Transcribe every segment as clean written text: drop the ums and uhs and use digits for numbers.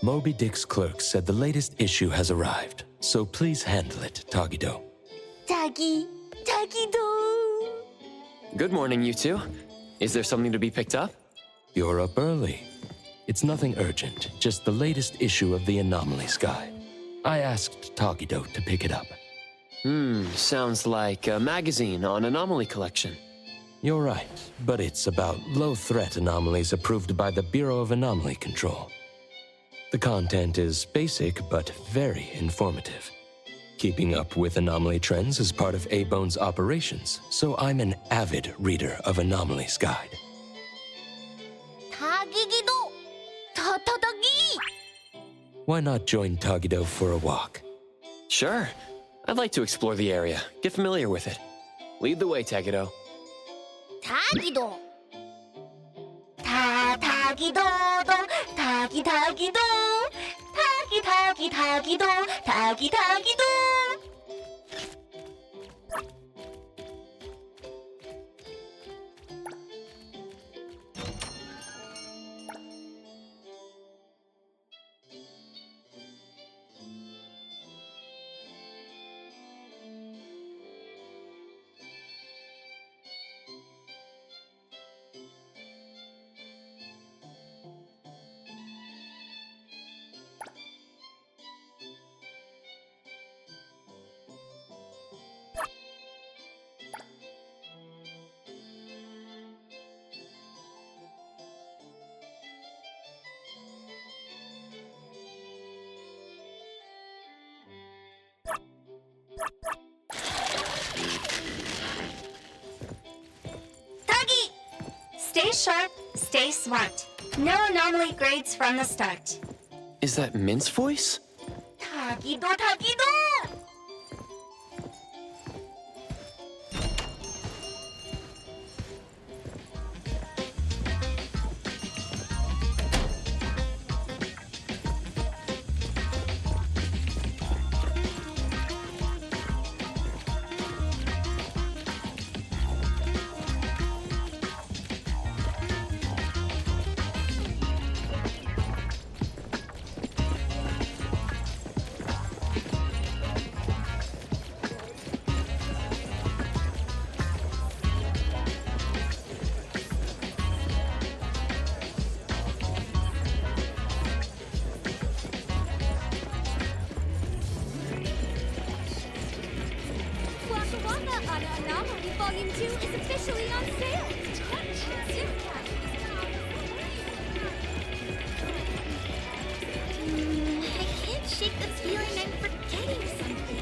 Moby Dick's clerk said the latest issue has arrived, so please handle it, Tagido. Tagido! Good morning, you two. Is there something to be picked up? You're up early. It's nothing urgent, just the latest issue of the Anomalies Guide. I asked Tagido to pick it up. Sounds like a magazine on anomaly collection. You're right, but it's about low-threat anomalies approved by the Bureau of Anomaly Control. The content is basic, but very informative. Keeping up with anomaly trends is part of A-Bone's operations, so I'm an avid reader of Anomalies Guide. Tagido! Tatagi! Why not join Tagido for a walk? Sure. I'd like to explore the area, get familiar with it. Lead the way, Tagido. Tagido! Tagido! Tagido! Tagido! Tagido! Stay sharp, stay smart. No anomaly grades from the start. Is that Mint's voice? Tagido! Tagido! Anomaly Volume 2 is officially on sale! I can't shake this feeling I'm forgetting something.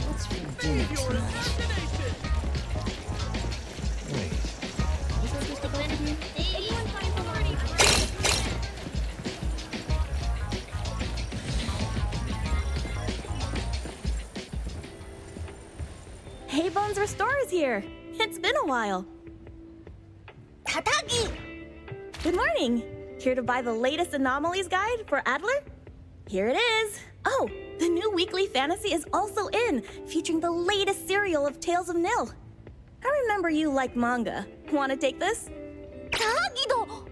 What's for dinner tonight? Hey Bones Restore is here! It's been a while. Tatagi! Good morning! Here to buy the latest Anomalies Guide for Adler? Here it is! Oh, the new weekly fantasy is also in, featuring the latest serial of Tales of Nil. I remember you like manga. Want to take this? Tagido!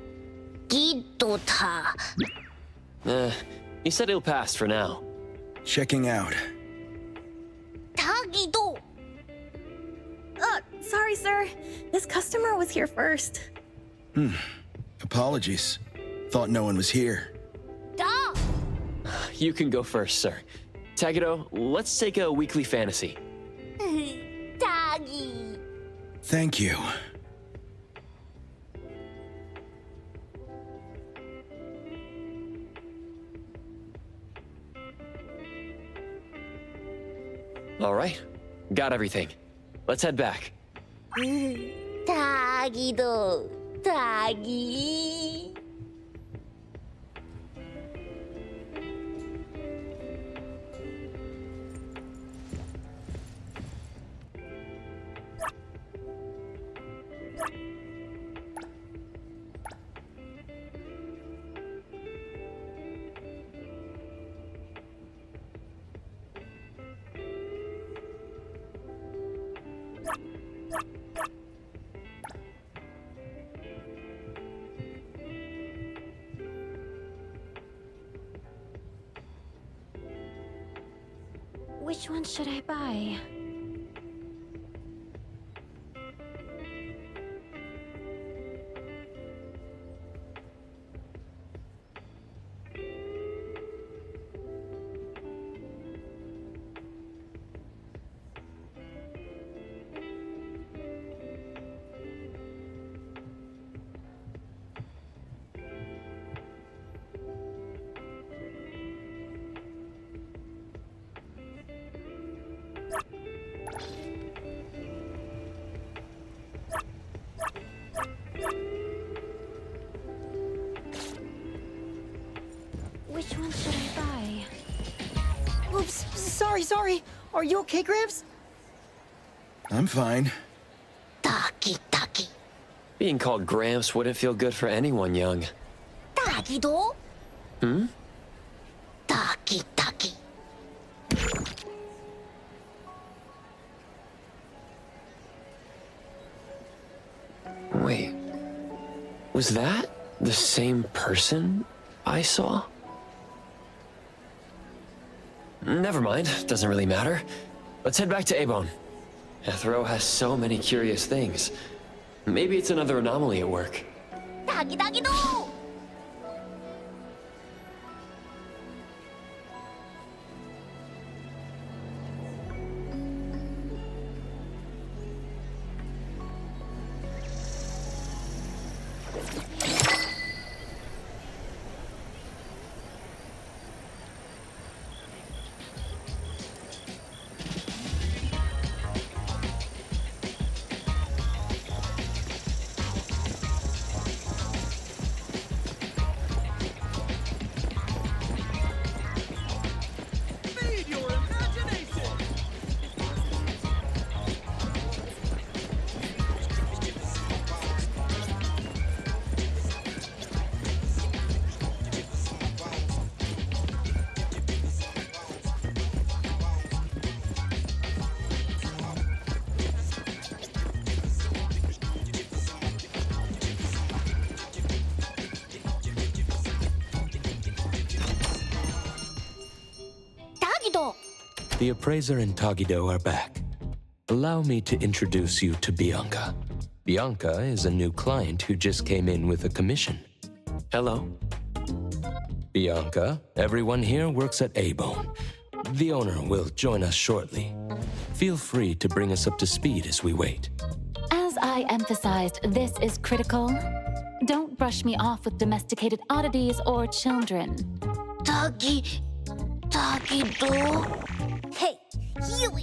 Gido-ta. You said it'll pass for now. Checking out. Tagido! Sorry, sir. This customer was here first. Apologies. Thought no one was here. Da! You can go first, sir. Tagido, let's take a weekly fantasy. Tagi! Thank you. All right, got everything. Let's head back. Tagido! Tagi! Which one should I buy? Which one should I buy? Oops, sorry. Are you okay, Gramps? I'm fine. Taki taki. Being called Gramps wouldn't feel good for anyone young. Tagido? Hmm? Taki taki. Wait. Was that the same person I saw? Never mind, doesn't really matter. Let's head back to Abon. Ethro has so many curious things. Maybe it's another anomaly at work. Taki tagido! The appraiser and Tagido are back. Allow me to introduce you to Bianca. Bianca is a new client who just came in with a commission. Hello. Bianca, everyone here works at A-Bone. The owner will join us shortly. Feel free to bring us up to speed as we wait. As I emphasized, this is critical. Don't brush me off with domesticated oddities or children. Tagido? Hey,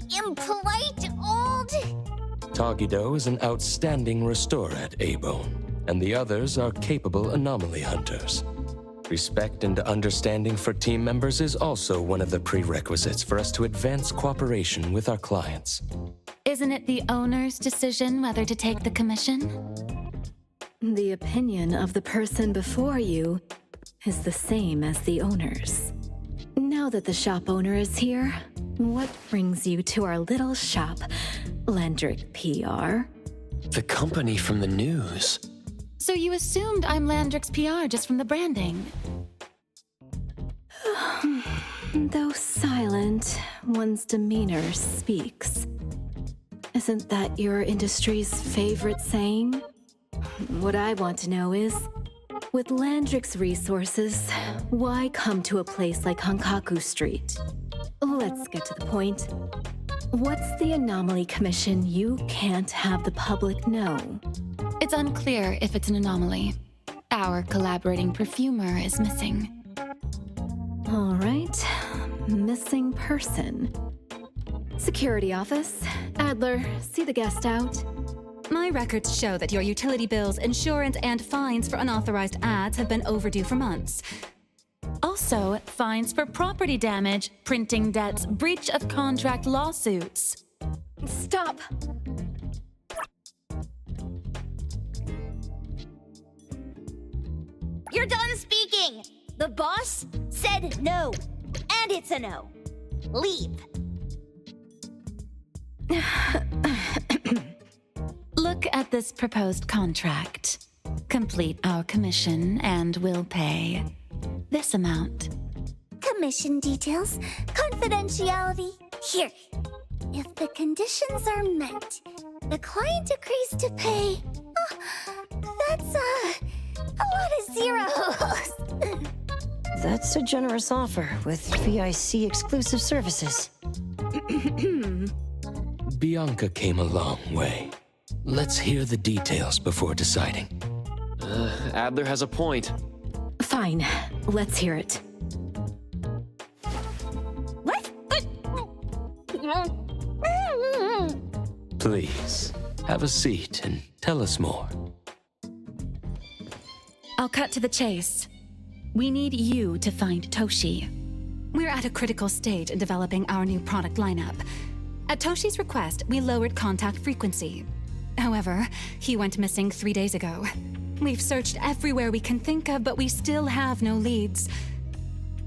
you impolite old... Tagido is an outstanding restorer at A-Bone, and the others are capable anomaly hunters. Respect and understanding for team members is also one of the prerequisites for us to advance cooperation with our clients. Isn't it the owner's decision whether to take the commission? The opinion of the person before you is the same as the owner's. Now that the shop owner is here, what brings you to our little shop, Landrick PR? The company from the news. So you assumed I'm Landrick's PR just from the branding? Though silent, one's demeanor speaks. Isn't that your industry's favorite saying? What I want to know is, with Landrick's resources, why come to a place like Hankaku Street? Let's get to the point. What's the anomaly commission you can't have the public know? It's unclear if it's an anomaly. Our collaborating perfumer is missing. All right, missing person. Security office. Adler, see the guest out. My records show that your utility bills, insurance, and fines for unauthorized ads have been overdue for months. Also, fines for property damage, printing debts, breach of contract lawsuits. Stop! You're done speaking! The boss said no, and it's a no. Leave. look at this proposed contract. Complete our commission and we'll pay this amount. Commission details, confidentiality. Here. If the conditions are met, the client agrees to pay. That's a lot of zeros. That's a generous offer with VIC exclusive services. Bianca came a long way. Let's hear the details before deciding. Adler has a point. Fine, let's hear it. Please, have a seat and tell us more. I'll cut to the chase. We need you to find Toshi. We're at a critical stage in developing our new product lineup. At Toshi's request, we lowered contact frequency. However, he went missing 3 days ago. We've searched everywhere we can think of, but we still have no leads.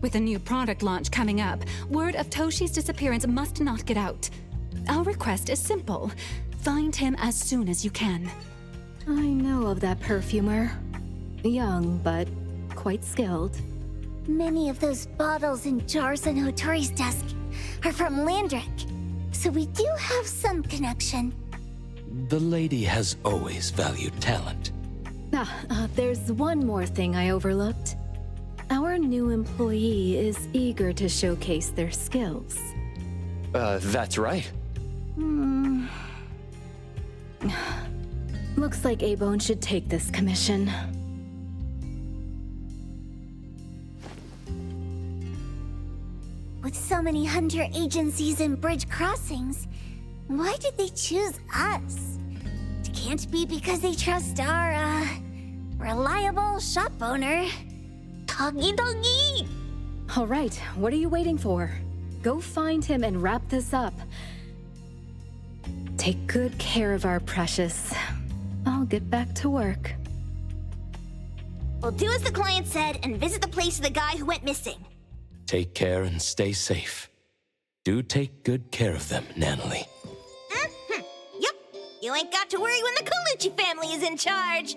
With a new product launch coming up, word of Toshi's disappearance must not get out. Our request is simple. Find him as soon as you can. I know of that perfumer. Young, but quite skilled. Many of those bottles and jars on Hotori's desk are from Landrick, so we do have some connection. The lady has always valued talent. There's one more thing I overlooked. Our new employee is eager to showcase their skills. That's right. Looks like A-Bone should take this commission. With so many hunter agencies and bridge crossings, why did they choose us? It can't be because they trust our, reliable shop owner. Doggy doggy! All right, what are you waiting for? Go find him and wrap this up. Take good care of our precious. I'll get back to work. We'll do as the client said and visit the place of the guy who went missing. Take care and stay safe. Do take good care of them, Natalie. Yep, you ain't got to worry when the Colucci family is in charge.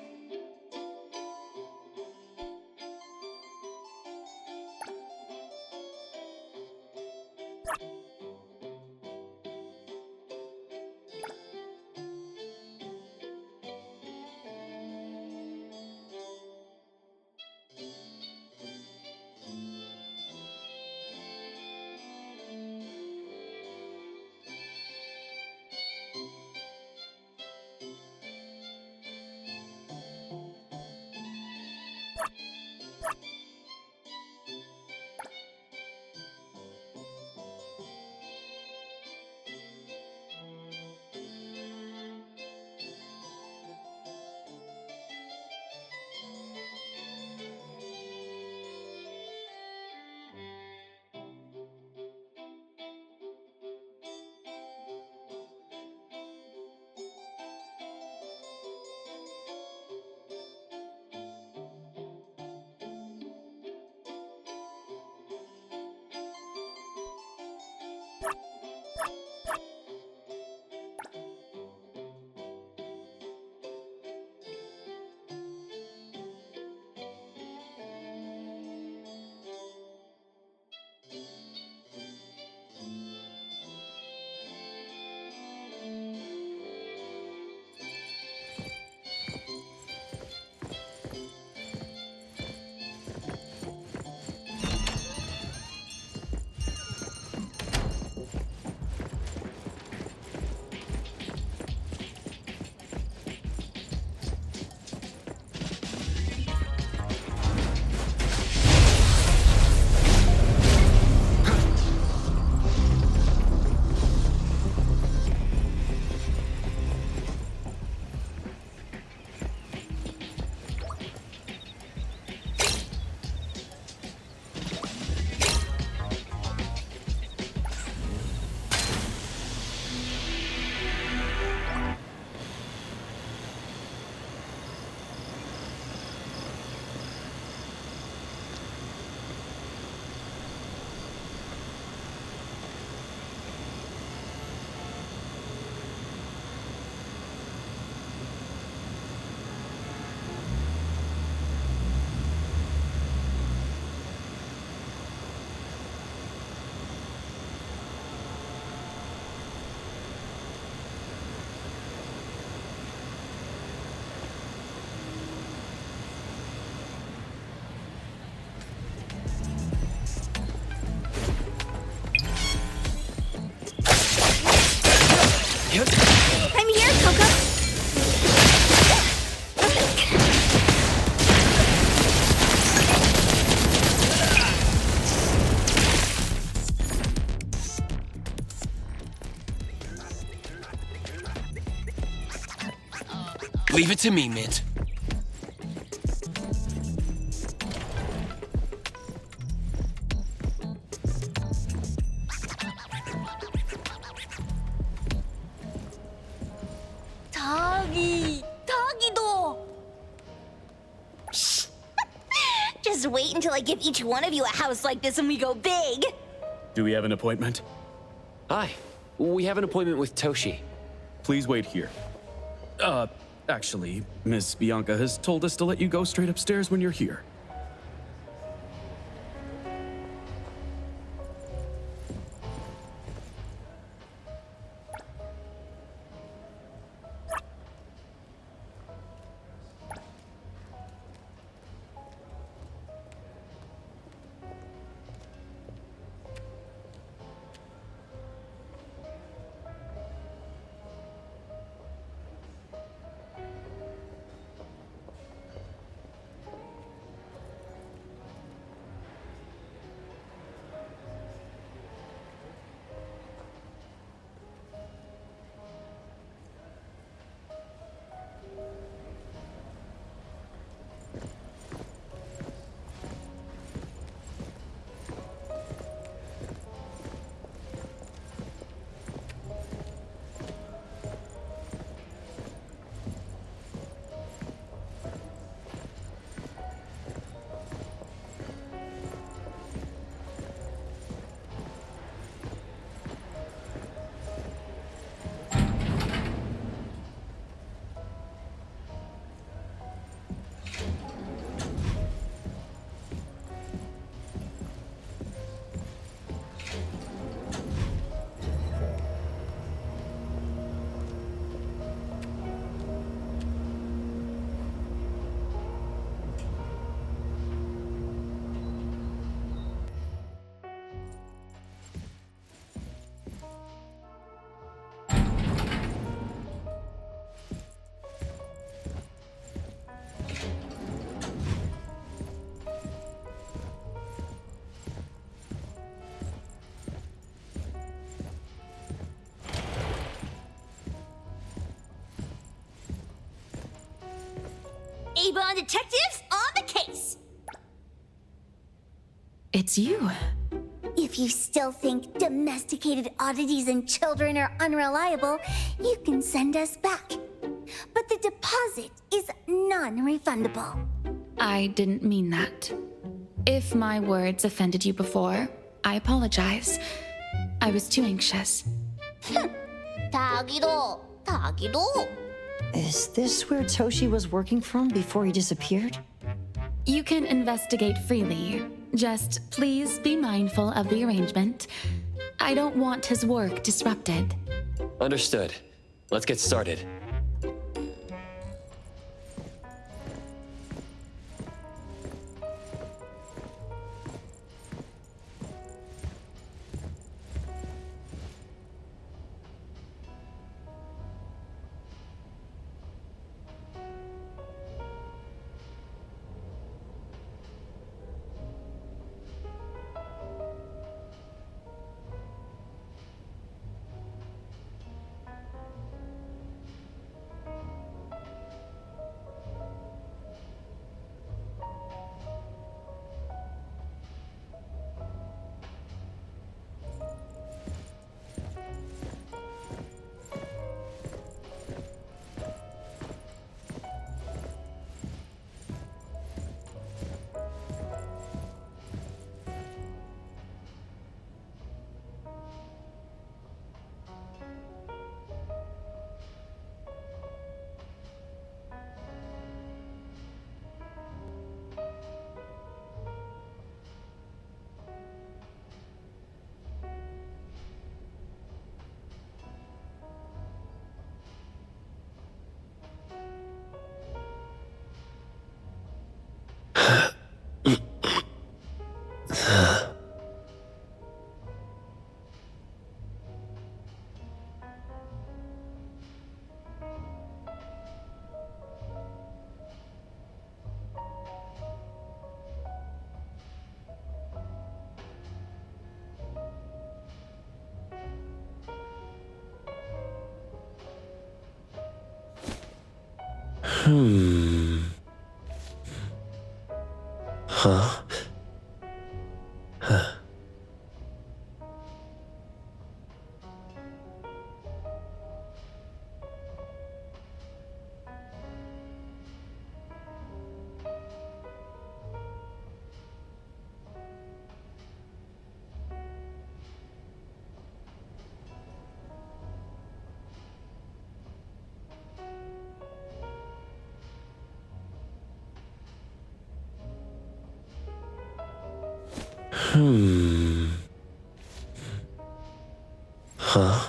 Leave it to me, Mint. Tagido! Just wait until I give each one of you a house like this and we go big! Do we have an appointment? Hi. We have an appointment with Toshi. Please wait here. Actually, Miss Bianca has told us to let you go straight upstairs when you're here. Avon detectives on the case! It's you. If you still think domesticated oddities and children are unreliable, you can send us back. But the deposit is non-refundable. I didn't mean that. If my words offended you before, I apologize. I was too anxious. Tagido! Is this where Toshi was working from before he disappeared? You can investigate freely. Just please be mindful of the arrangement. I don't want his work disrupted. Understood. Let's get started. Huh? Huh. Huh? Huh.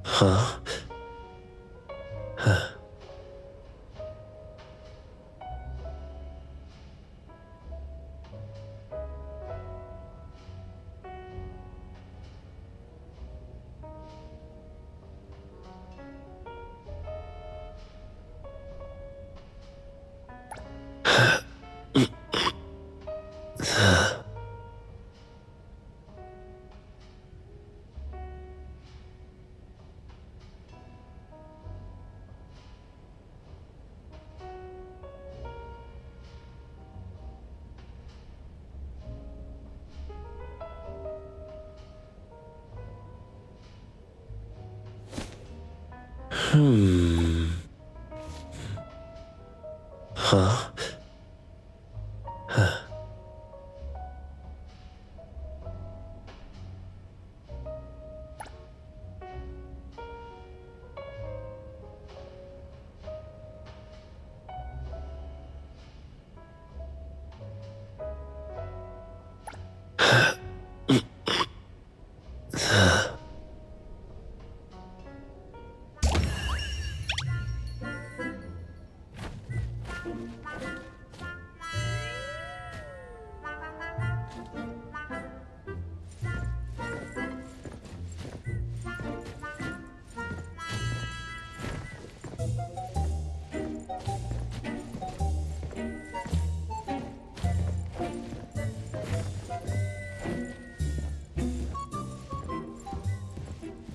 Huh? Huh. Huh? Huh.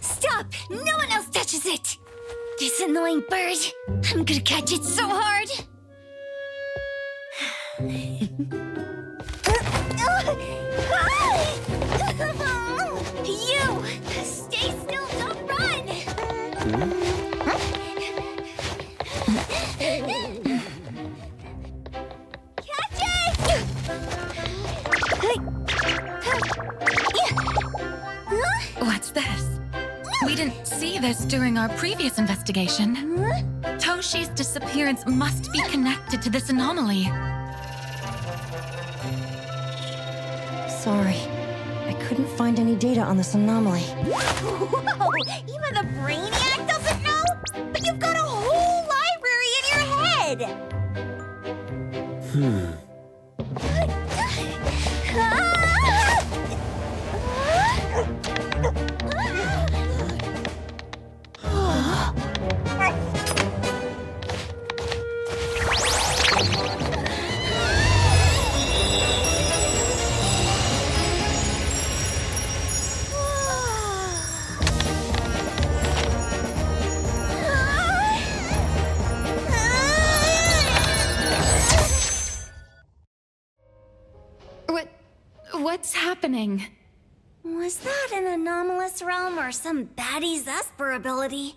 Stop! No one else touches it! This annoying bird. I'm gonna catch it so hard. You! Stay still, don't run! Catch it! What's this? We didn't see this during our previous investigation. Toshi's disappearance must be connected to this anomaly. Sorry. I couldn't find any data on this anomaly. Whoa! Even the brainiac doesn't know? But you've got a whole library in your head! What's happening? Was that an anomalous realm or some baddie's Esper ability?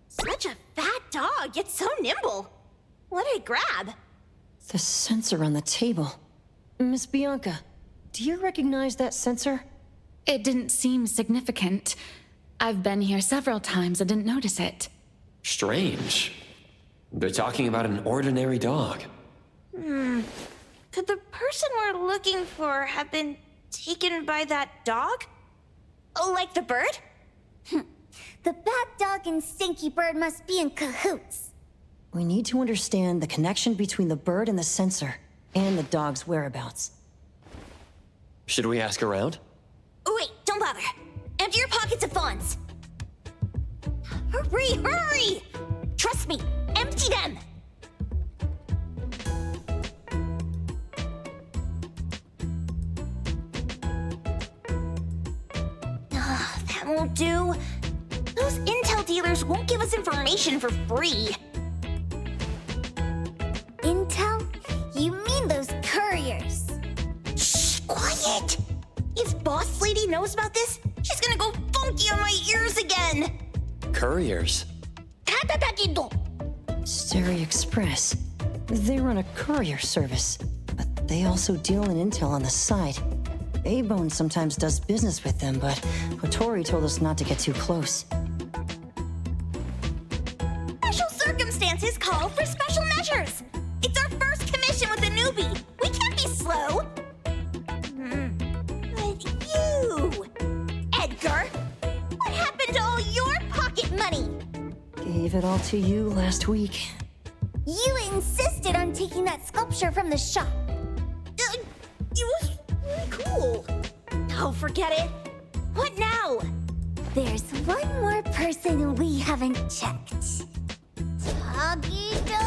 Such a fat dog, yet so nimble. What did it grab? The sensor on the table. Miss Bianca, do you recognize that sensor? It didn't seem significant. I've been here several times and didn't notice it. Strange. They're talking about an ordinary dog. Could the person we're looking for have been taken by that dog? Oh, like the bird? The bad dog and stinky bird must be in cahoots. We need to understand the connection between the bird and the sensor, and the dog's whereabouts. Should we ask around? Oh, wait, don't bother. Empty your pockets of funds. Hurry, hurry! Trust me, empty them! That won't do. Those intel dealers won't give us information for free. Intel? You mean those couriers? Shh, quiet! If Boss Lady knows about this, she's gonna go funky on my ears again! Couriers? Steri Express. They run a courier service, but they also deal in intel on the side. A-Bone sometimes does business with them, but Otori told us not to get too close. Special circumstances call for special measures! It's our first commission with a newbie! We can't be slow! But you... Edgar! What happened to all your pocket money? Gave it all to you last week. You insisted on taking that sculpture from the shop. It was really cool. Oh, forget it. What now? There's one more person we haven't checked. Tagido!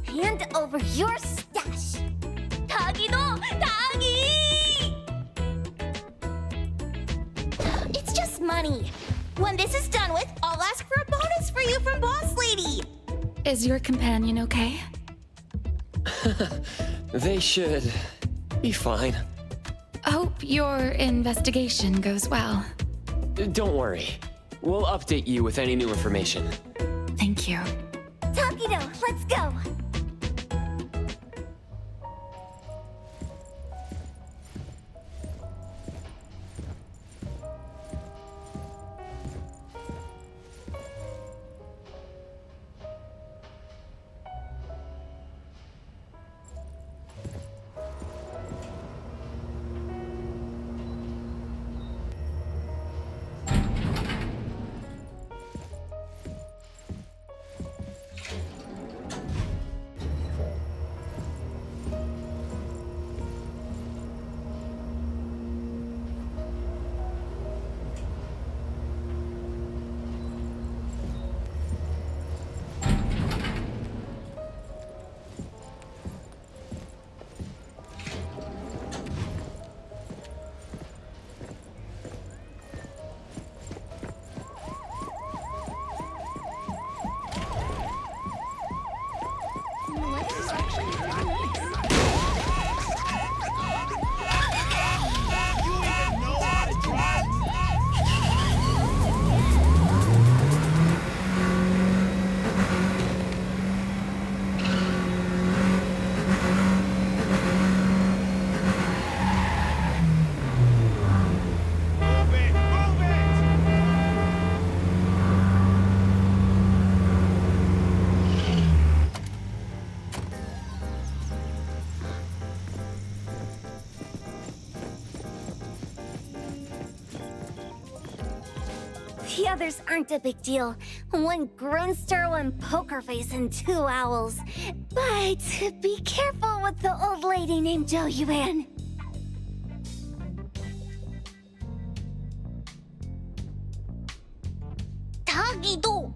Hand over your stash. Tagido! Tagi! It's just money. When this is done with, I'll ask for a bonus for you from Boss Lady. Is your companion okay? They should be fine. Hope your investigation goes well. Don't worry. We'll update you with any new information. Thank you. Tagido, let's go! The others aren't a big deal. One Grunster, one Poker Face, and two Owls. But be careful with the old lady named Jo Yuan. Tagido!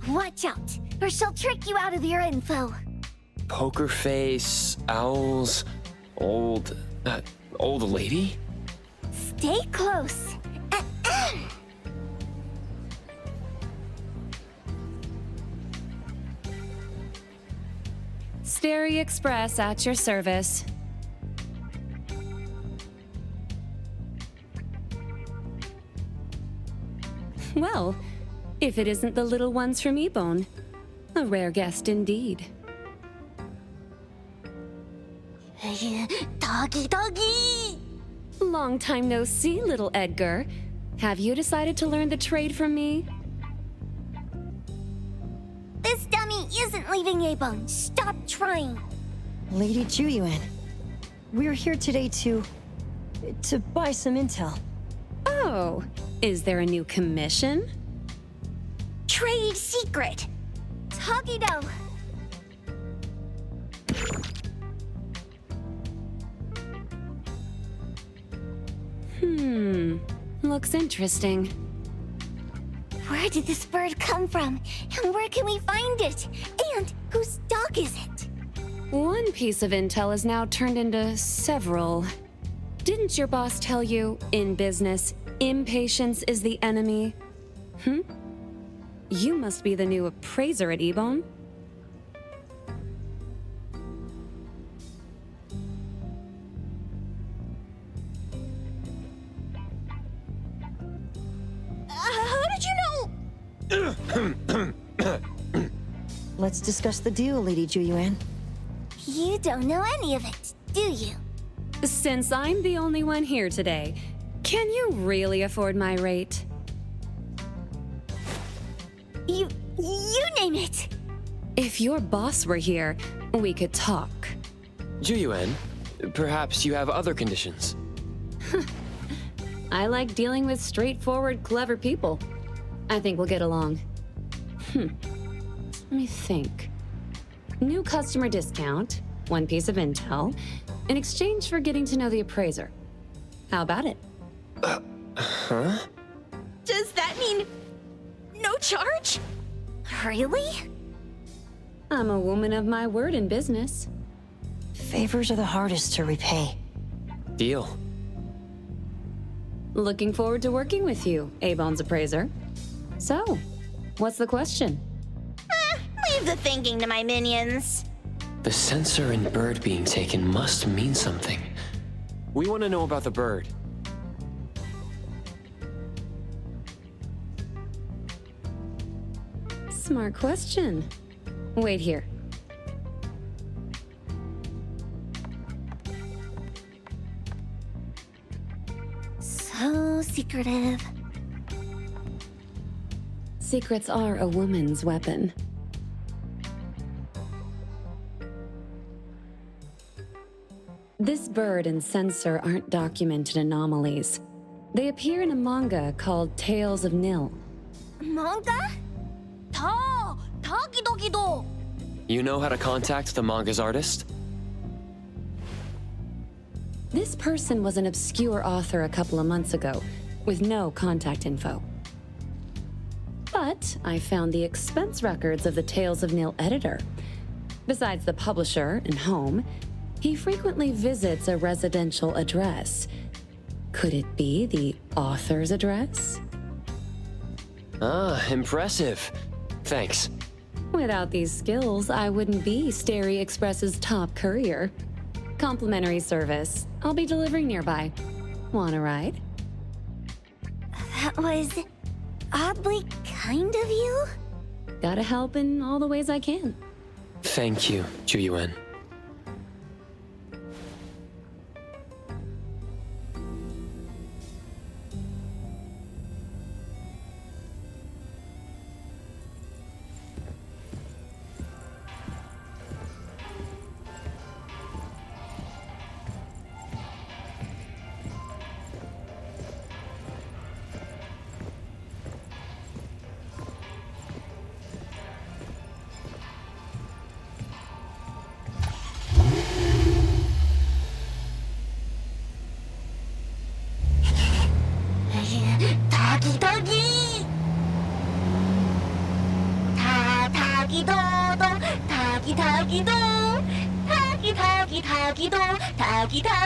Watch out, or she'll trick you out of your info. Poker face, owls, old lady? Stay close. Sterry Express at your service. Well, if it isn't the little ones from Ebone, a rare guest indeed. Doggy! Long time no see, little Edgar. Have you decided to learn the trade from me? This dummy isn't leaving Ebone. Stop trying. Lady Juyuan, we're here today to buy some intel. Oh, is there a new commission? Trade secret. Tagido. Looks interesting. Where did this bird come from? And where can we find it? And whose dog is it? One piece of intel is now turned into several. Didn't your boss tell you, in business, impatience is the enemy? You must be the new appraiser at Ebone. How did you know? Let's discuss the deal, Lady Juyuan. You don't know any of it, do you? Since I'm the only one here today, can you really afford my rate? You name it. If your boss were here, we could talk. Juyuan, perhaps you have other conditions. I like dealing with straightforward, clever people. I think we'll get along. Let me think. New customer discount, one piece of intel, in exchange for getting to know the appraiser. How about it? Huh? Does that mean no charge? Really? I'm a woman of my word in business. Favors are the hardest to repay. Deal. Looking forward to working with you, Ebone's appraiser. So, what's the question? Leave the thinking to my minions. The sensor and bird being taken must mean something. We want to know about the bird. Smart question. Wait here. So secretive. Secrets are a woman's weapon. This bird and sensor aren't documented anomalies. They appear in a manga called Tales of Nil. Manga? Tagido. You know how to contact the manga's artist? This person was an obscure author a couple of months ago, with no contact info. But I found the expense records of the Tales of Nil editor. Besides the publisher and home, he frequently visits a residential address. Could it be the author's address? Ah, impressive. Thanks. Without these skills, I wouldn't be Sterry Express's top courier. Complimentary service. I'll be delivering nearby. Want a ride? That was oddly kind of you. Gotta help in all the ways I can. Thank you, Juyuan. 닭이동, 닭이동.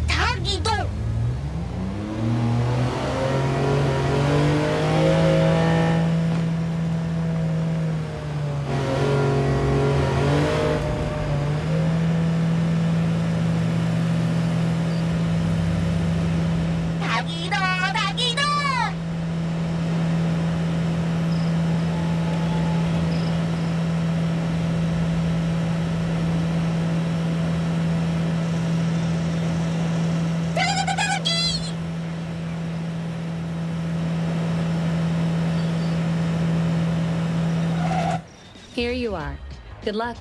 닭이동. Here you are. Good luck.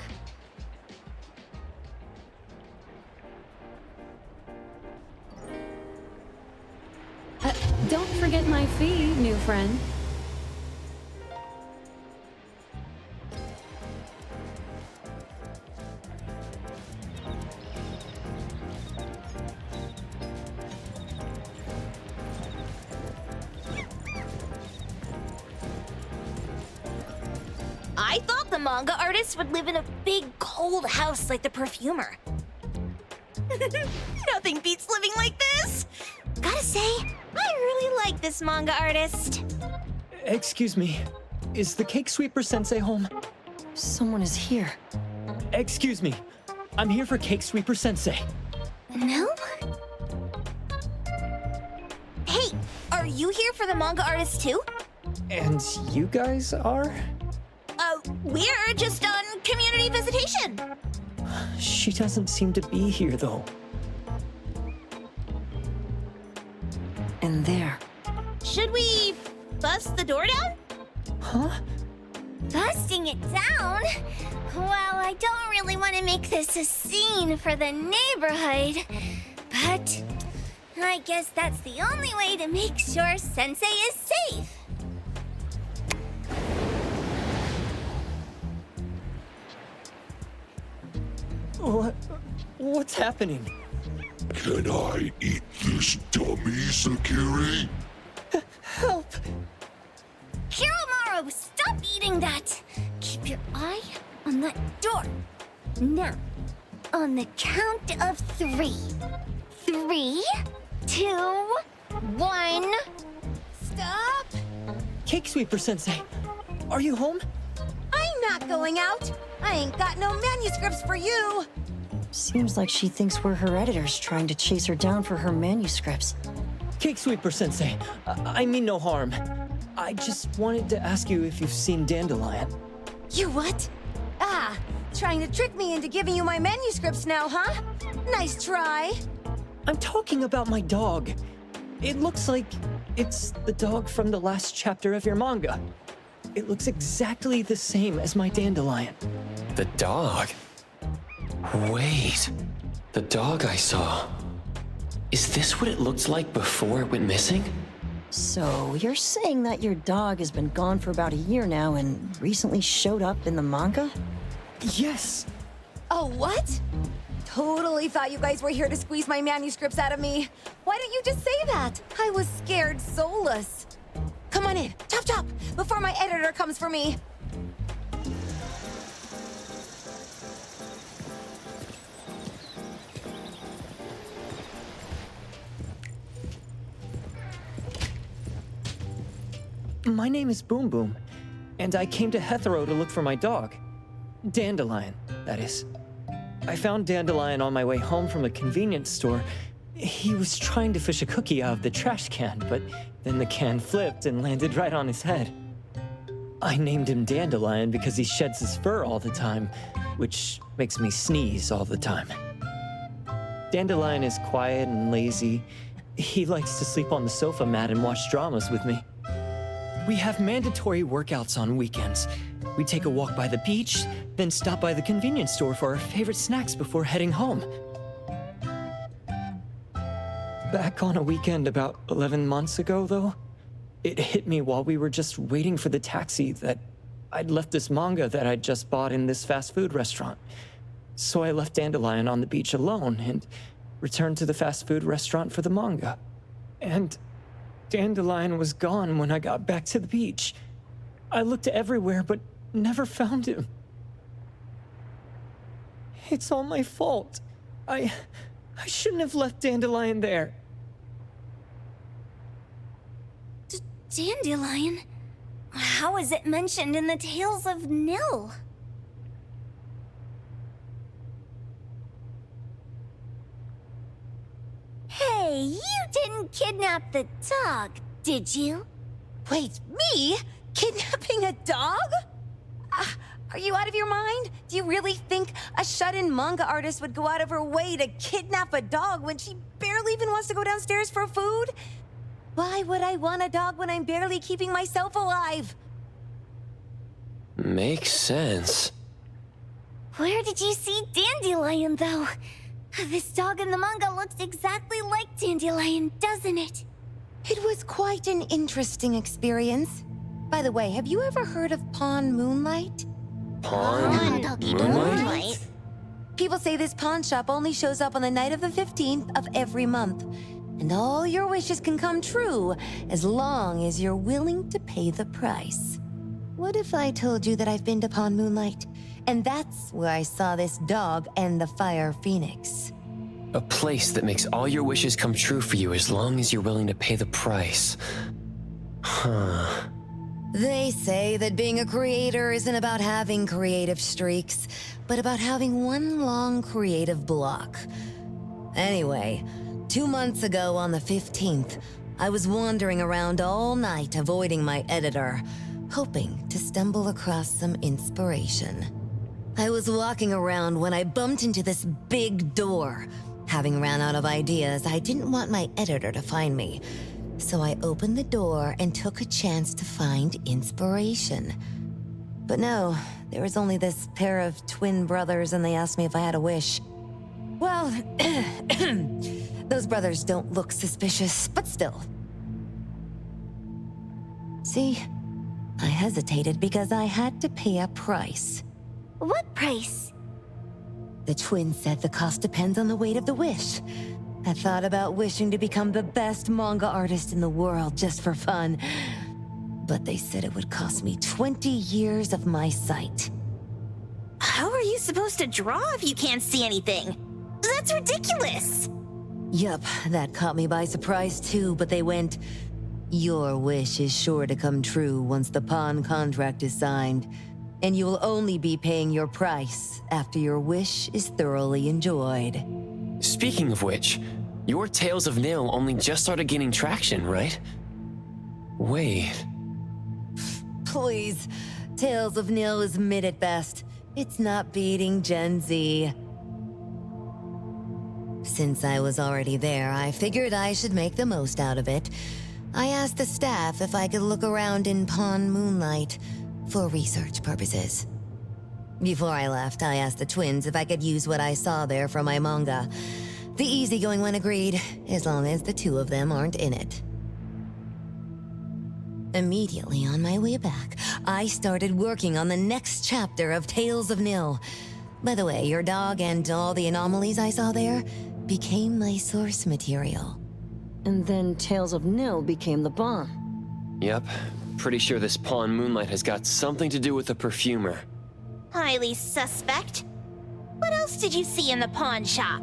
Don't forget my fee, new friend. I thought the manga artist would live in a big, cold house like the perfumer. Nothing beats living like this! Gotta say, I really like this manga artist. Excuse me, is the Cake Sweeper Sensei home? Someone is here. Excuse me, I'm here for Cake Sweeper Sensei. No? Hey, are you here for the manga artist too? And you guys are? We're just on community visitation. She doesn't seem to be here, though. And there. Should we bust the door down? Huh? Busting it down? Well, I don't really want to make this a scene for the neighborhood, but I guess that's the only way to make sure Sensei is safe. What's happening? Can I eat this dummy, Sakiri? Help! Kiromaru, stop eating that! Keep your eye on that door. Now, on the count of 3. 3, 2, 1. Stop! Cake Sweeper Sensei, are you home? I'm not going out. I ain't got no manuscripts for you. Seems like she thinks we're her editors trying to chase her down for her manuscripts. Cake Sweeper Sensei, I mean no harm. I just wanted to ask you if you've seen Dandelion. You what? Ah, trying to trick me into giving you my manuscripts now, huh? Nice try. I'm talking about my dog. It looks like it's the dog from the last chapter of your manga. It looks exactly the same as my Dandelion. The dog? Wait, the dog I saw. Is this what it looked like before it went missing? So, you're saying that your dog has been gone for about a year now and recently showed up in the manga? Yes! Oh, what? Totally thought you guys were here to squeeze my manuscripts out of me. Why don't you just say that? I was scared soulless. Come on in, chop chop, before my editor comes for me. My name is Boom Boom, and I came to Hethero to look for my dog. Dandelion, that is. I found Dandelion on my way home from a convenience store. He was trying to fish a cookie out of the trash can, but then the can flipped and landed right on his head. I named him Dandelion because he sheds his fur all the time, which makes me sneeze all the time. Dandelion is quiet and lazy. He likes to sleep on the sofa mat and watch dramas with me. We have mandatory workouts on weekends. We take a walk by the beach, then stop by the convenience store for our favorite snacks before heading home. Back on a weekend about 11 months ago, though, it hit me while we were just waiting for the taxi that I'd left this manga that I'd just bought in this fast food restaurant. So I left Dandelion on the beach alone and returned to the fast food restaurant for the manga. And Dandelion was gone when I got back to the beach. I looked everywhere, but never found him. It's all my fault. I shouldn't have left Dandelion there. Dandelion? How is it mentioned in the Tales of Nil? Hey, you didn't kidnap the dog, did you? Wait, me? Kidnapping a dog? Are you out of your mind? Do you really think a shut-in manga artist would go out of her way to kidnap a dog when she barely even wants to go downstairs for food? Why would I want a dog when I'm barely keeping myself alive? Makes sense. Where did you see Dandelion, though? This dog in the manga looks exactly like Dandelion, doesn't it? It was quite an interesting experience. By the way, have you ever heard of Pawn Moonlight? Pawn Moonlight? People say this pawn shop only shows up on the night of the 15th of every month. And all your wishes can come true as long as you're willing to pay the price. What if I told you that I've been to Pawn Moonlight? And that's where I saw this dog and the Fire Phoenix. A place that makes all your wishes come true for you as long as you're willing to pay the price. Huh. They say that being a creator isn't about having creative streaks, but about having one long creative block. Anyway, 2 months ago on the 15th, I was wandering around all night avoiding my editor, hoping to stumble across some inspiration. I was walking around when I bumped into this big door. Having ran out of ideas, I didn't want my editor to find me. So I opened the door and took a chance to find inspiration. But no, there was only this pair of twin brothers and they asked me if I had a wish. Well, those brothers don't look suspicious, but still. See, I hesitated because I had to pay a price. What price? The twins said the cost depends on the weight of the wish. I thought about wishing to become the best manga artist in the world just for fun. But they said it would cost me 20 years of my sight. How are you supposed to draw if you can't see anything? That's ridiculous! Yup, that caught me by surprise too, but they went, "Your wish is sure to come true once the pawn contract is signed, and you will only be paying your price after your wish is thoroughly enjoyed." Speaking of which, your Tales of Nil only just started gaining traction, right? Wait. Please, Tales of Nil is mid at best. It's not beating Gen Z. Since I was already there, I figured I should make the most out of it. I asked the staff if I could look around in Pawn Moonlight for research purposes. Before I left, I asked the twins if I could use what I saw there for my manga. The easygoing one agreed, as long as the two of them aren't in it. Immediately on my way back, I started working on the next chapter of Tales of Nil. By the way, your dog and all the anomalies I saw there became my source material. And then Tales of Nil became the bomb. Yep. Pretty sure this Pawn Moonlight has got something to do with the perfumer. Highly suspect. What else did you see in the pawn shop?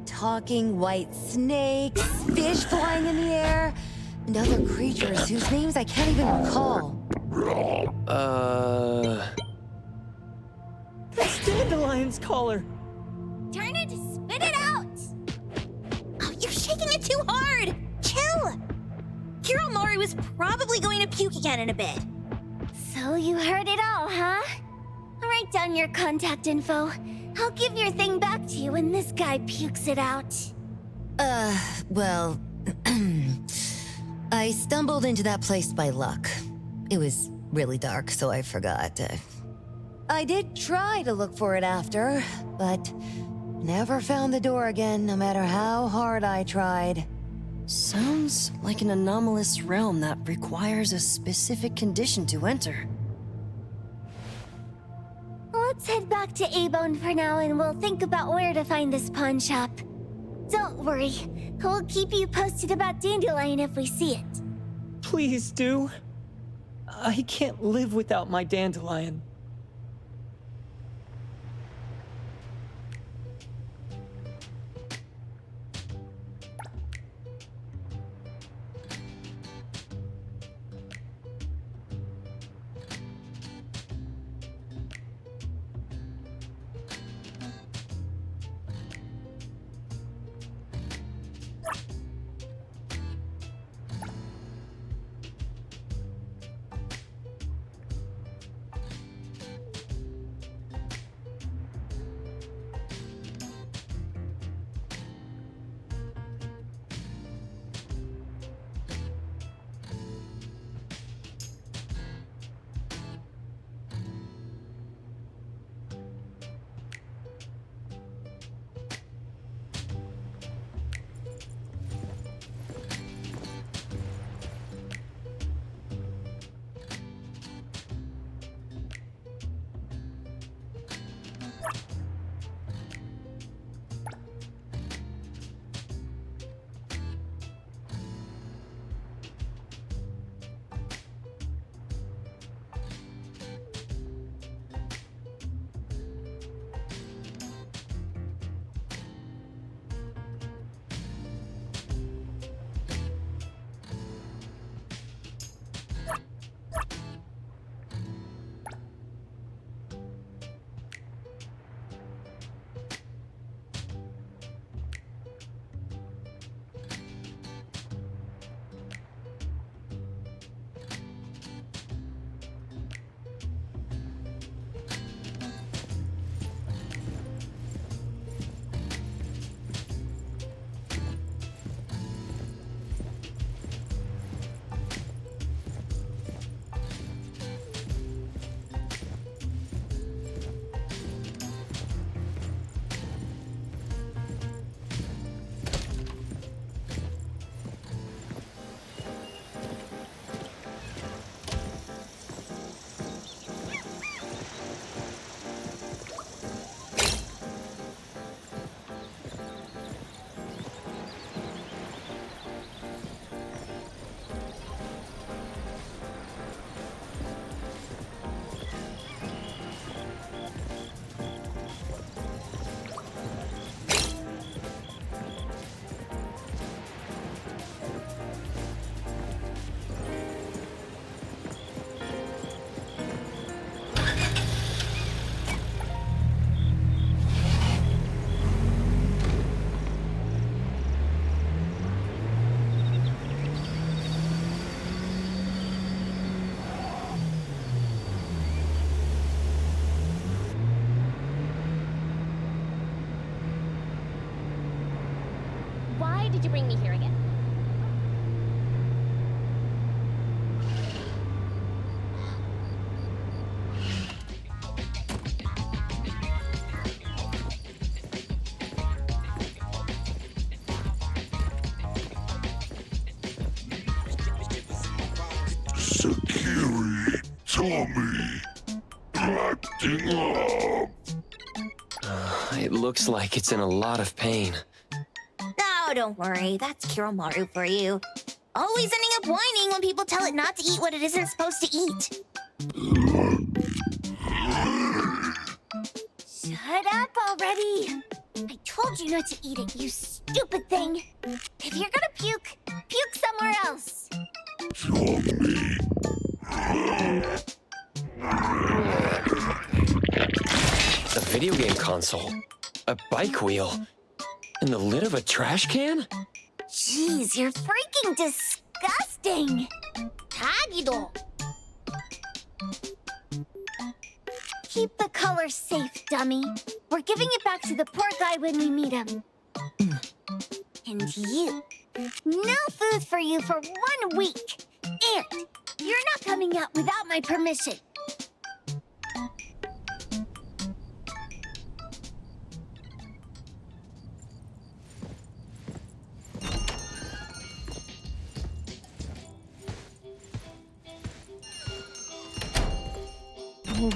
Talking white snakes, fish flying in the air, and other creatures whose names I can't even recall. That's Dandelion's collar! Turn it, spit it out! Oh, you're shaking it too hard! Chill! Kiromori was probably going to puke again in a bit. So you heard it all, huh? Write down your contact info. I'll give your thing back to you when this guy pukes it out. Well, I stumbled into that place by luck. It was really dark, so I forgot. I did try to look for it after, but never found the door again, no matter how hard I tried. Sounds like an anomalous realm that requires a specific condition to enter. Let's head back to A-Bone for now and we'll think about where to find this pawn shop. Don't worry, we'll keep you posted about Dandelion if we see it. Please do. I can't live without my dandelion. Why did you bring me here again? Sakiri, Tommy, acting up. It looks like it's in a lot of pain. Oh, don't worry. That's Kiromaru for you. Always ending up whining when people tell it not to eat what it isn't supposed to eat. Shut up already! I told you not to eat it, you stupid thing! If you're gonna puke, puke somewhere else! A video game console, a bike wheel, and the lid of a trash can? Jeez, you're freaking disgusting! Tagido! Keep the color safe, dummy. We're giving it back to the poor guy when we meet him. And you. No food for you for 1 week. And you're not coming out without my permission.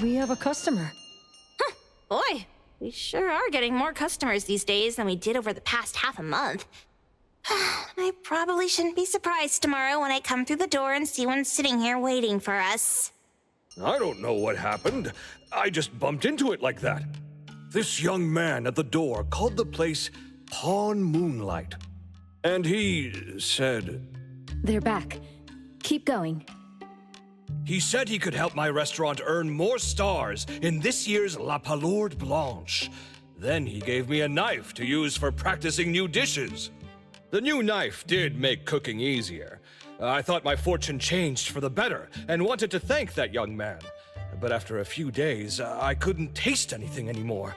We have a customer. Huh. Boy, we sure are getting more customers these days than we did over the past half a month. I probably shouldn't be surprised tomorrow when I come through the door and see one sitting here waiting for us. I don't know what happened. I just bumped into it like that. This young man at the door called the place Pawn Moonlight. And he said... They're back. Keep going. He said he could help my restaurant earn more stars in this year's La Palourde Blanche. Then he gave me a knife to use for practicing new dishes. The new knife did make cooking easier. I thought my fortune changed for the better and wanted to thank that young man. But after a few days, I couldn't taste anything anymore.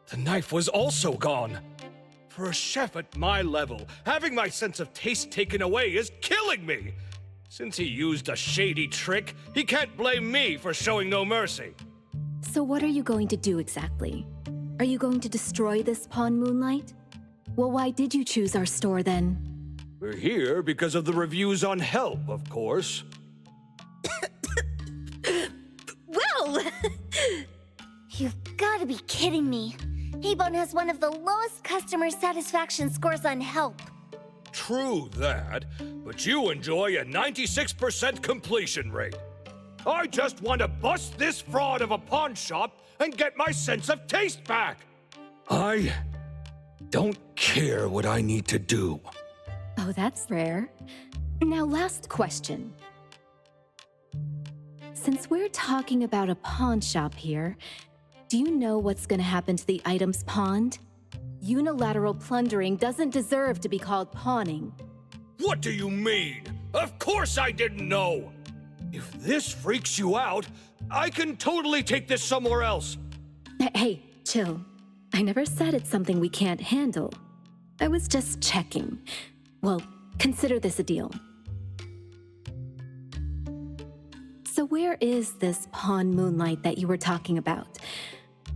The knife was also gone. For a chef at my level, having my sense of taste taken away is killing me. Since he used a shady trick, he can't blame me for showing no mercy. So what are you going to do exactly? Are you going to destroy this Pawn Moonlight? Well, why did you choose our store then? We're here because of the reviews on Help, of course. Well! You've got to be kidding me. Ebon has one of the lowest customer satisfaction scores on Help. True that, but you enjoy a 96% completion rate. I just want to bust this fraud of a pawn shop and get my sense of taste back. I don't care what I need to do. Oh, that's rare. Now, last question. Since we're talking about a pawn shop here, do you know what's gonna happen to the items pawned? Unilateral plundering doesn't deserve to be called pawning. What do you mean? Of course I didn't know! If this freaks you out, I can totally take this somewhere else. Hey, chill. I never said it's something we can't handle. I was just checking. Well, consider this a deal. So where is this Pawn Moonlight that you were talking about?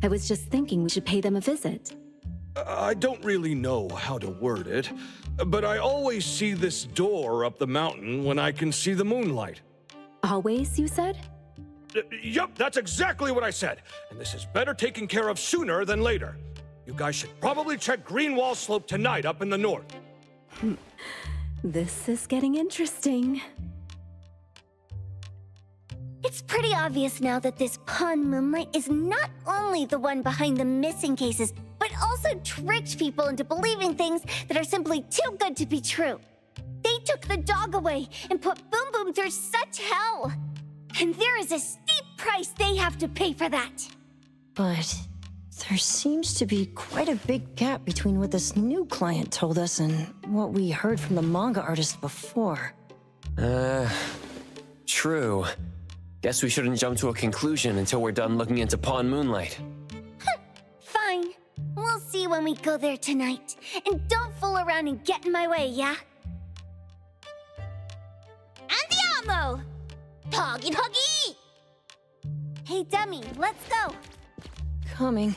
I was just thinking we should pay them a visit. I don't really know how to word it, but I always see this door up the mountain when I can see the moonlight. Always, you said? Yup, that's exactly what I said. And this is better taken care of sooner than later. You guys should probably check Greenwall Slope tonight up in the north. This is getting interesting. It's pretty obvious now that this Pawn Moonlight is not only the one behind the missing cases, but also tricked people into believing things that are simply too good to be true. They took the dog away and put Boom Boom through such hell. And there is a steep price they have to pay for that. But there seems to be quite a big gap between what this new client told us and what we heard from the manga artist before. True. Guess we shouldn't jump to a conclusion until we're done looking into Pawn Moonlight. Fine. We'll see when we go there tonight. And don't fool around and get in my way, yeah? Andiamo! Huggy huggy! Hey, Dummy, let's go. Coming.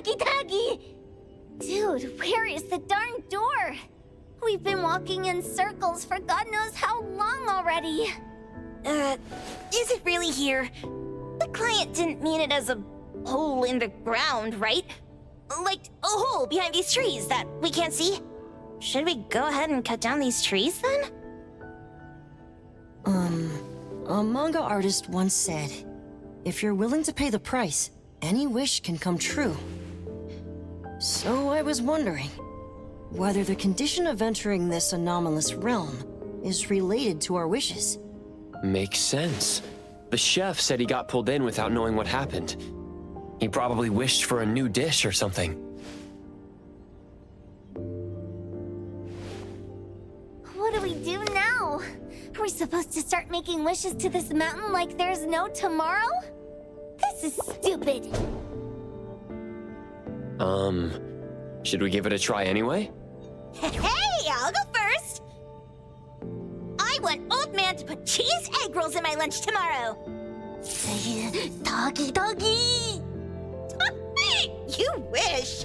Taggy! Dude, where is the darn door? We've been walking in circles for God knows how long already. Is it really here? The client didn't mean it as a hole in the ground, right? Like a hole behind these trees that we can't see? Should we go ahead and cut down these trees then? A manga artist once said, if you're willing to pay the price, any wish can come true. So I was wondering whether the condition of entering this anomalous realm is related to our wishes. Makes sense. The chef said he got pulled in without knowing what happened. He probably wished for a new dish or something. What do we do now? Are we supposed to start making wishes to this mountain like there's no tomorrow? This is stupid. Should we give it a try anyway? Hey, I'll go first! I want Old Man to put cheese egg rolls in my lunch tomorrow! Doggy! You wish!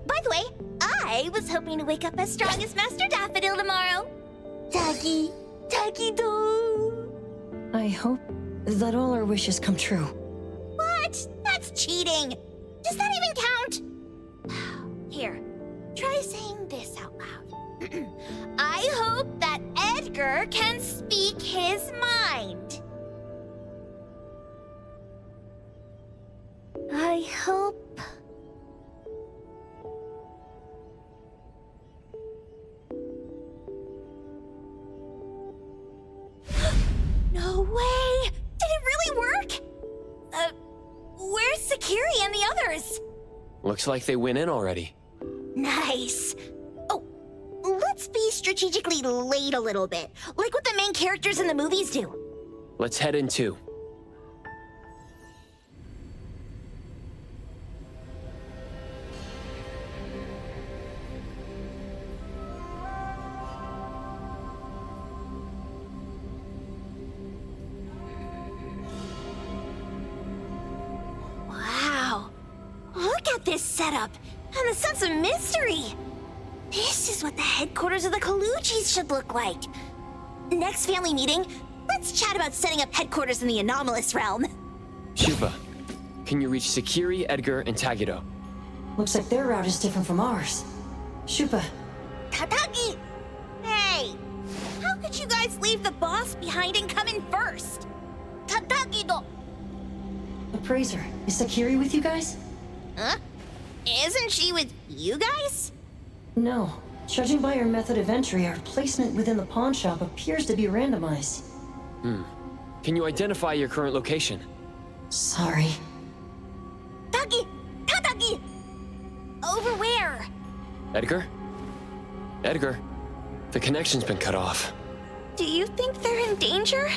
By the way, I was hoping to wake up as strong as Master Daffodil tomorrow. Doggy do! I hope that all our wishes come true. What? That's cheating! Does that even count? Here, try saying this out loud. I hope that Edgar can speak his mind. I hope... No way! Did it really work? Where's Sakiri and the others? Looks like they went in already. Nice. Oh, let's be strategically late a little bit, like what the main characters in the movies do. Let's head in too. Wow. Look at this setup and the sense of mystery. This is what the headquarters of the Kaluchis should look like. Next family meeting, let's chat about setting up headquarters in the anomalous realm. Shupa, can you reach Sakiri, Edgar, and Tagido? Looks like their route is different from ours. Shupa. Tatagi! Hey! How could you guys leave the boss behind and come in first? Tatagi-do! Appraiser, is Sakiri with you guys? Huh? Isn't she with you guys? No. Judging by her method of entry, our placement within the pawn shop appears to be randomized. Can you identify your current location? Sorry. Tatagi! Over where? Edgar? Edgar, the connection's been cut off. Do you think they're in danger?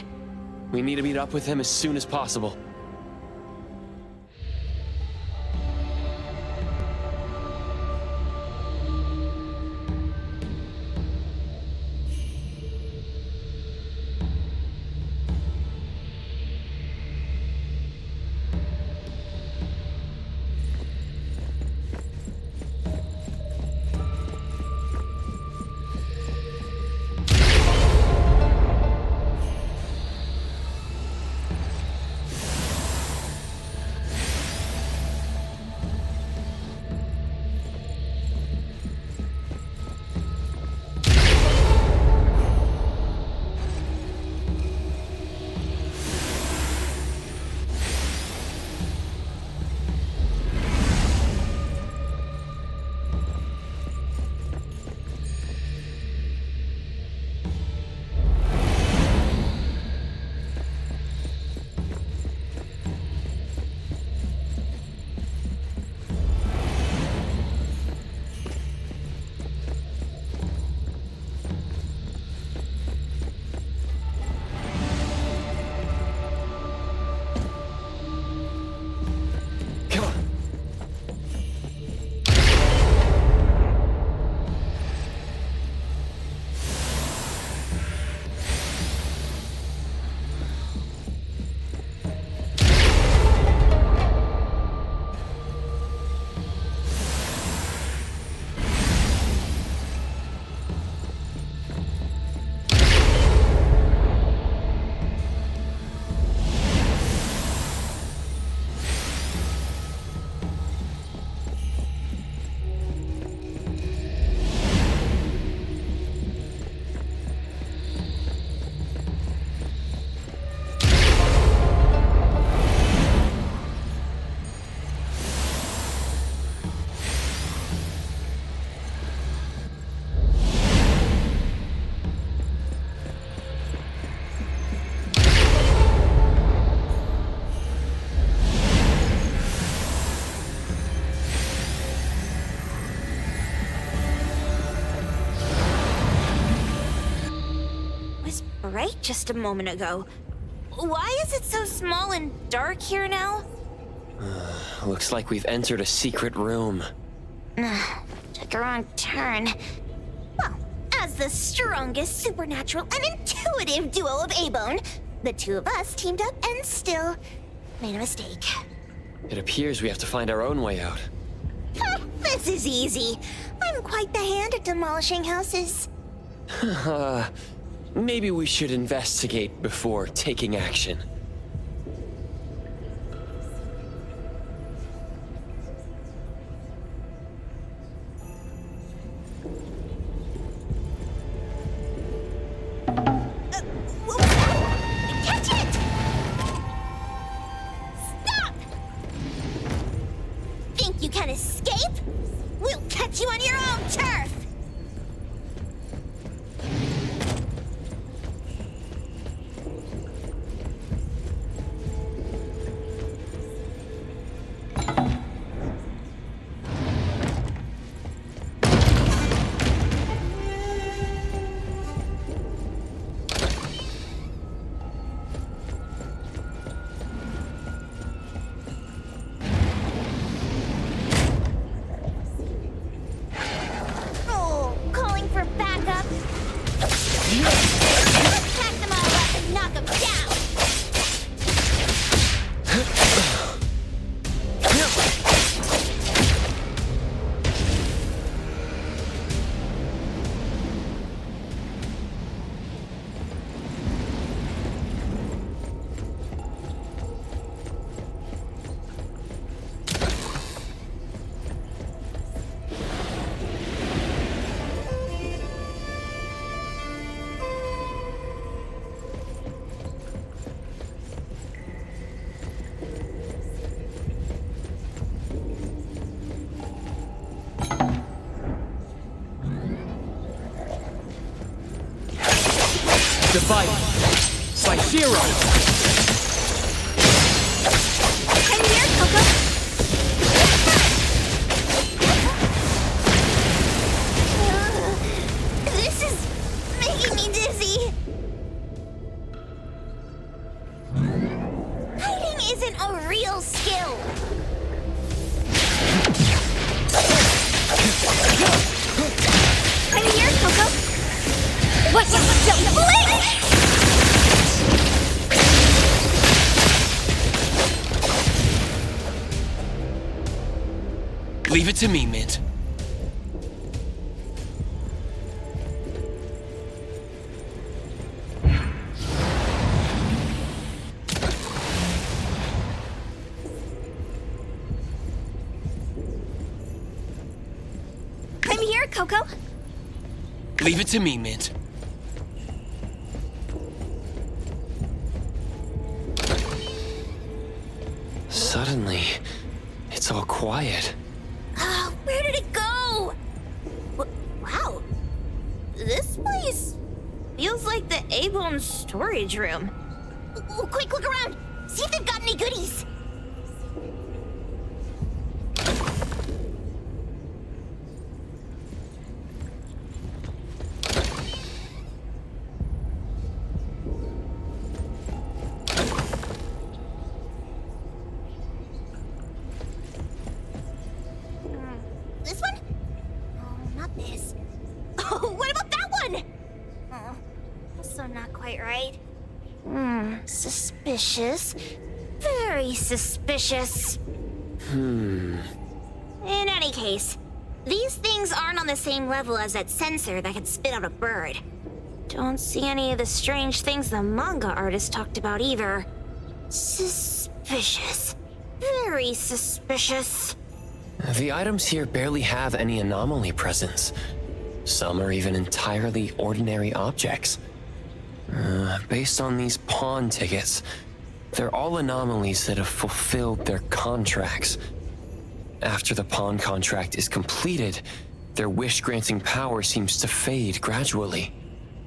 We need to meet up with him as soon as possible. right just a moment ago. Why is it so small and dark here now? Looks like we've entered a secret room. Took a wrong turn. Well, as the strongest supernatural and intuitive duo of A-Bone, the two of us teamed up and still made a mistake. It appears we have to find our own way out. This is easy. I'm quite the hand at demolishing houses. Maybe we should investigate before taking action. Catch it! Stop! Think you can escape? We'll catch you on your own turf! Divide by zero. I'm here, Coco. This is making me dizzy. Hiding isn't a real skill. I'm here, Coco. What? Don't blink! Leave it to me, Mint. I'm here, Coco. Leave it to me, Mint. Suddenly, it's all quiet. Where did it go? Wow. This place feels like the A-Bone storage room. Quick, look around. See if they've got any goodies. This one? Oh, not this. Oh, what about that one? Oh, also not quite right. Suspicious. Very suspicious. In any case, these things aren't on the same level as that sensor that could spit out a bird. Don't see any of the strange things the manga artist talked about either. Suspicious. Very suspicious. The items here barely have any anomaly presence. Some are even entirely ordinary objects. Based on these pawn tickets, they're all anomalies that have fulfilled their contracts. After the pawn contract is completed, their wish-granting power seems to fade gradually.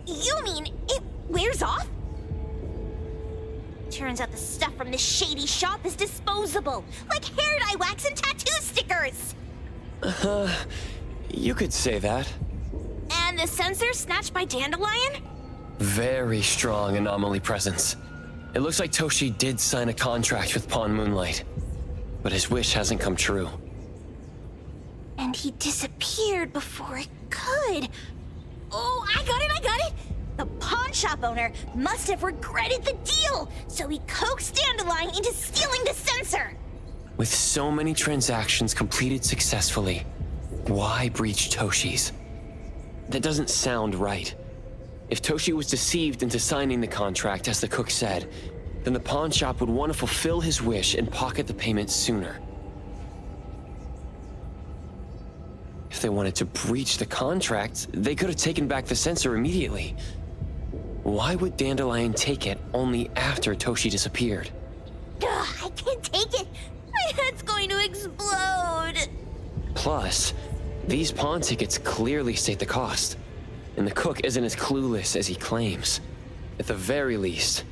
You mean it wears off? Turns out the stuff from this shady shop is disposable, like hair dye wax and tattoo stickers! You could say that. And the sensor snatched by Dandelion? Very strong anomaly presence. It looks like Toshi did sign a contract with Pawn Moonlight, but his wish hasn't come true. And he disappeared before it could. Oh, I got it! The pawn shop owner must have regretted the deal, so he coaxed Dandelion into stealing the sensor. With so many transactions completed successfully, why breach Toshi's? That doesn't sound right. If Toshi was deceived into signing the contract, as the cook said, then the pawn shop would want to fulfill his wish and pocket the payment sooner. If they wanted to breach the contract, they could have taken back the sensor immediately. Why would Dandelion take it only after Toshi disappeared? Ugh, I can't take it. My head's going to explode. Plus, these pawn tickets clearly state the cost, and the cook isn't as clueless as he claims. At the very least,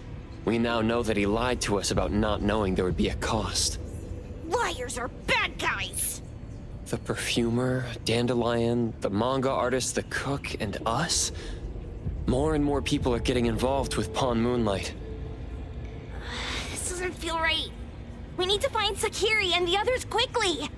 we now know that he lied to us about not knowing there would be a cost. Liars are bad guys. The perfumer, Dandelion, the manga artist, the cook, and us? More and more people are getting involved with Pawn Moonlight. This doesn't feel right. We need to find Sakiri and the others quickly.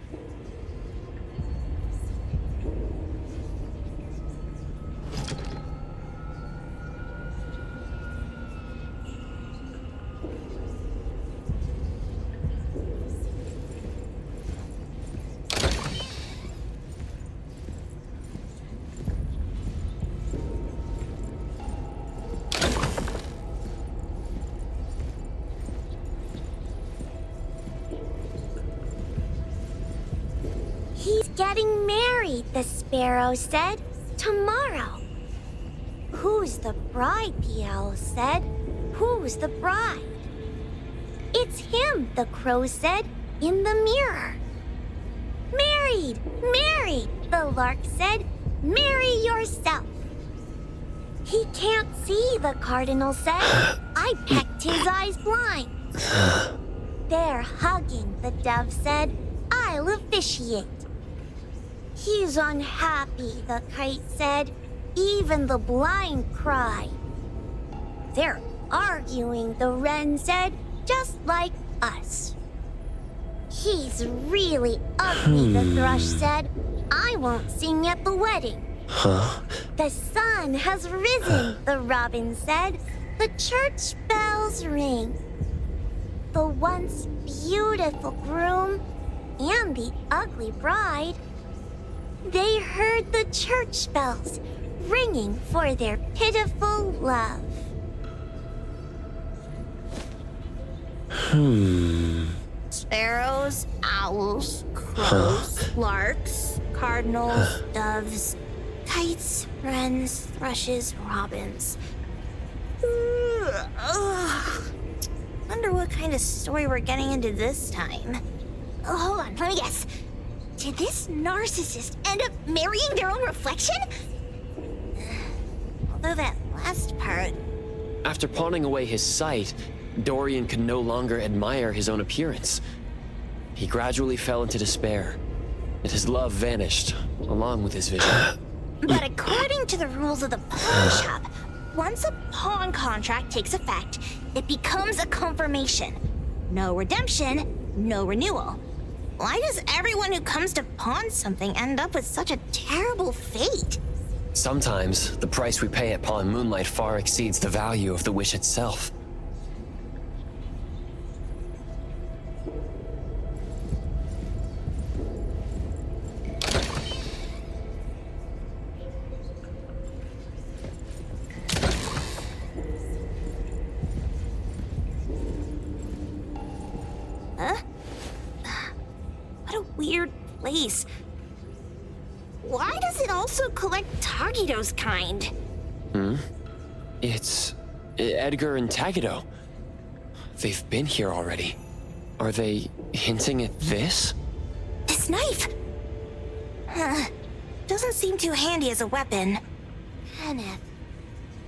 He's getting married, the sparrow said. Tomorrow. Who's the bride, the owl said. Who's the bride? It's him, the crow said, in the mirror. Married, married, the lark said. Marry yourself. He can't see, the cardinal said. I pecked his eyes blind. They're hugging, the dove said. I'll officiate. He's unhappy, the kite said. Even the blind cry. They're arguing, the wren said, just like us. He's really ugly, the thrush said. I won't sing at the wedding. The sun has risen, the robin said. The church bells ring. The once beautiful groom and the ugly bride, they heard the church bells ringing for their pitiful love. Sparrows, owls, crows, larks, cardinals, doves, kites, wrens, thrushes, robins. Ugh. Wonder what kind of story we're getting into this time. Oh, hold on, let me guess. Did this narcissist end up marrying their own reflection? Although that last part... After pawning away his sight, Dorian could no longer admire his own appearance. He gradually fell into despair, and his love vanished, along with his vision. But according to the rules of the pawn shop, once a pawn contract takes effect, it becomes a confirmation. No redemption, no renewal. Why does everyone who comes to pawn something end up with such a terrible fate? Sometimes, the price we pay at Pawn Moonlight far exceeds the value of the wish itself. Weird place. Why does it also collect Tagido's kind? It's Edgar and Tagido. They've been here already. Are they hinting at this? This knife! Doesn't seem too handy as a weapon. Kenneth.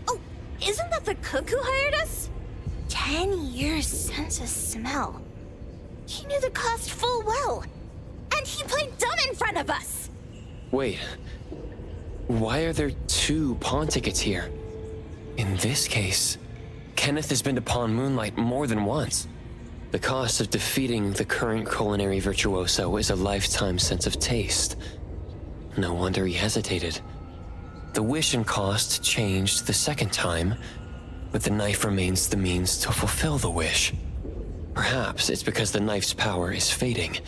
Oh, isn't that the cook who hired us? 10 years sense of smell. He knew the cost full well. And he played dumb in front of us! Wait. Why are there 2 pawn tickets here? In this case, Kenneth has been to Pawn Moonlight more than once. The cost of defeating the current culinary virtuoso is a lifetime sense of taste. No wonder he hesitated. The wish and cost changed the second time, but the knife remains the means to fulfill the wish. Perhaps it's because the knife's power is fading,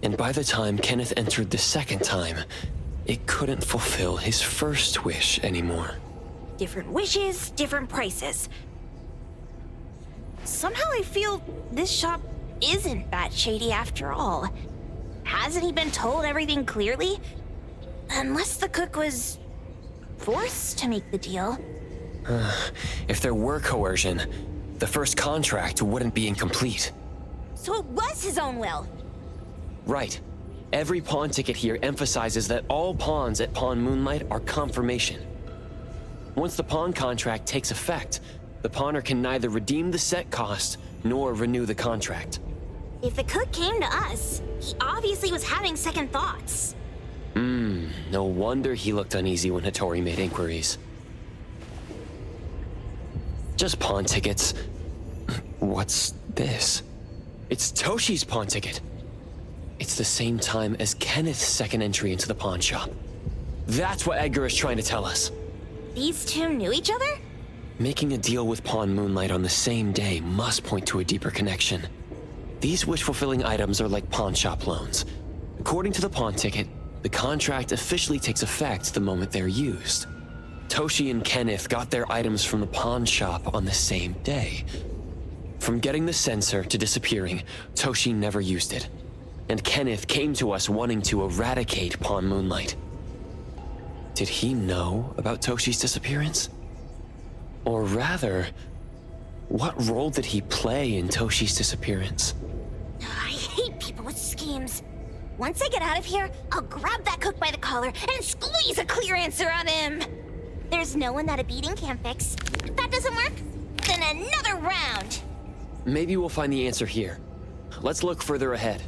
and by the time Kenneth entered the second time, it couldn't fulfill his first wish anymore. Different wishes, different prices. Somehow I feel this shop isn't that shady after all. Hasn't he been told everything clearly? Unless the cook was forced to make the deal. If there were coercion, the first contract wouldn't be incomplete. So it was his own will. Right. Every pawn ticket here emphasizes that all pawns at Pawn Moonlight are confirmation. Once the pawn contract takes effect, the pawner can neither redeem the set cost nor renew the contract. If the cook came to us, he obviously was having second thoughts. No wonder he looked uneasy when Hattori made inquiries. Just pawn tickets. What's this? It's Toshi's pawn ticket. It's the same time as Kenneth's second entry into the pawn shop. That's what Edgar is trying to tell us. These two knew each other? Making a deal with Pawn Moonlight on the same day must point to a deeper connection. These wish-fulfilling items are like pawn shop loans. According to the pawn ticket, the contract officially takes effect the moment they're used. Toshi and Kenneth got their items from the pawn shop on the same day. From getting the sensor to disappearing, Toshi never used it. And Kenneth came to us wanting to eradicate Pawn Moonlight. Did he know about Toshi's disappearance? Or rather, what role did he play in Toshi's disappearance? I hate people with schemes. Once I get out of here, I'll grab that cook by the collar and squeeze a clear answer on him. There's no one that a beating can't fix. If that doesn't work, then another round. Maybe we'll find the answer here. Let's look further ahead.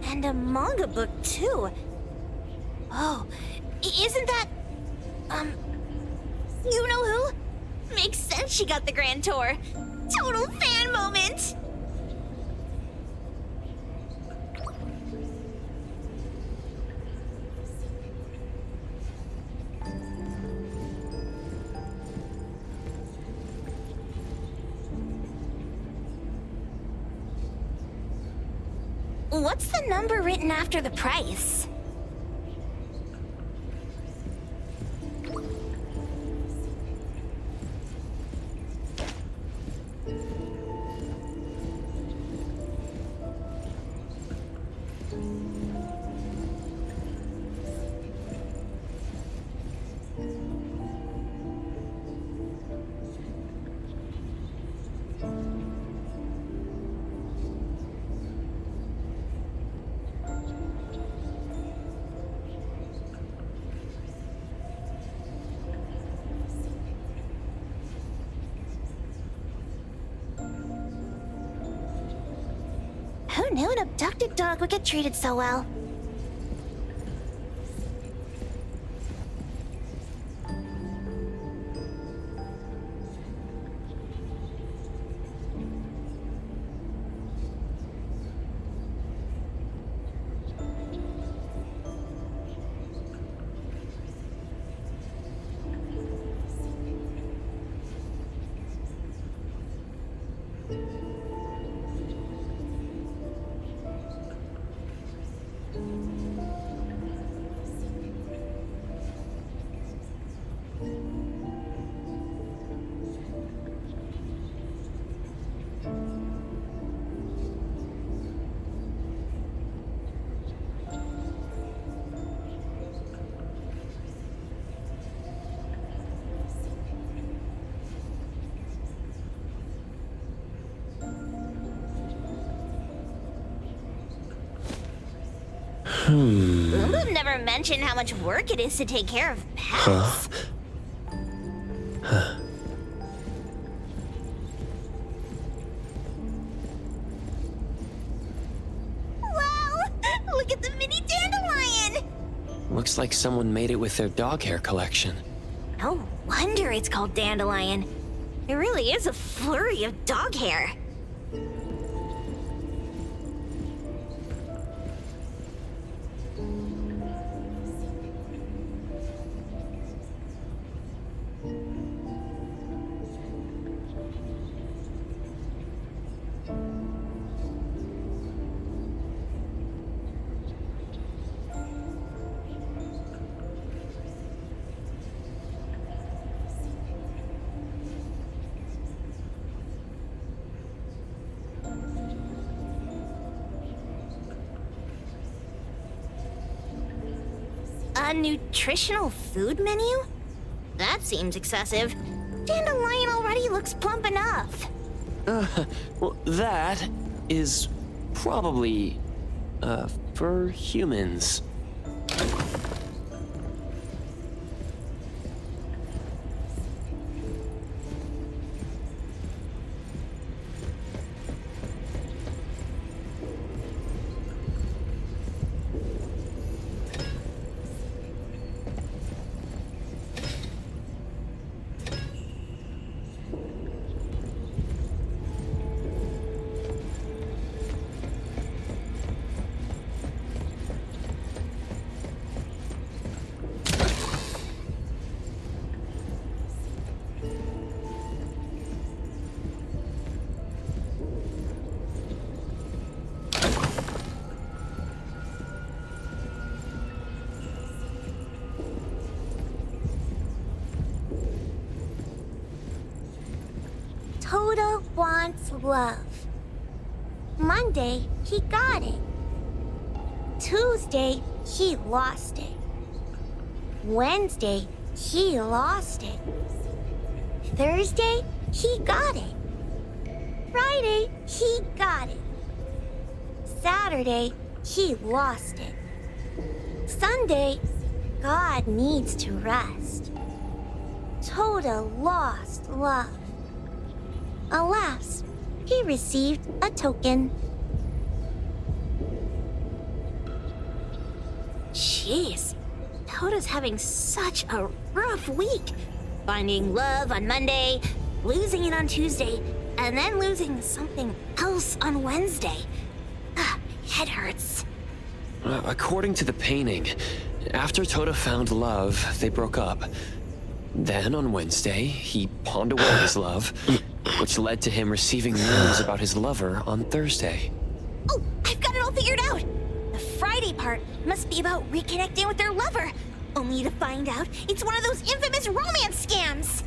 And a manga book, too. Oh, isn't that... you know who? Makes sense she got the grand tour. Total fan moment! What's the number written after the price? Who knew an abducted dog would get treated so well? Boom Boom never mentioned how much work it is to take care of pets. Wow! Look at the mini dandelion! Looks like someone made it with their dog hair collection. No wonder it's called dandelion. It really is a flurry of dog hair. A nutritional food menu? That seems excessive. Dandelion already looks plump enough. Well, that is probably, for humans. Toto wants love. Monday, he got it. Tuesday, he lost it. Wednesday, he lost it. Thursday, he got it. Friday, he got it. Saturday, he lost it. Sunday, God needs to rest. Toto lost love. Alas, he received a token. Jeez, Toto's having such a rough week. Finding love on Monday, losing it on Tuesday, and then losing something else on Wednesday. Head hurts. According to the painting, after Toto found love, they broke up. Then on Wednesday, he pawned away his love, which led to him receiving news about his lover on Thursday. Oh, I've got it all figured out! The Friday part must be about reconnecting with their lover, only to find out it's one of those infamous romance scams!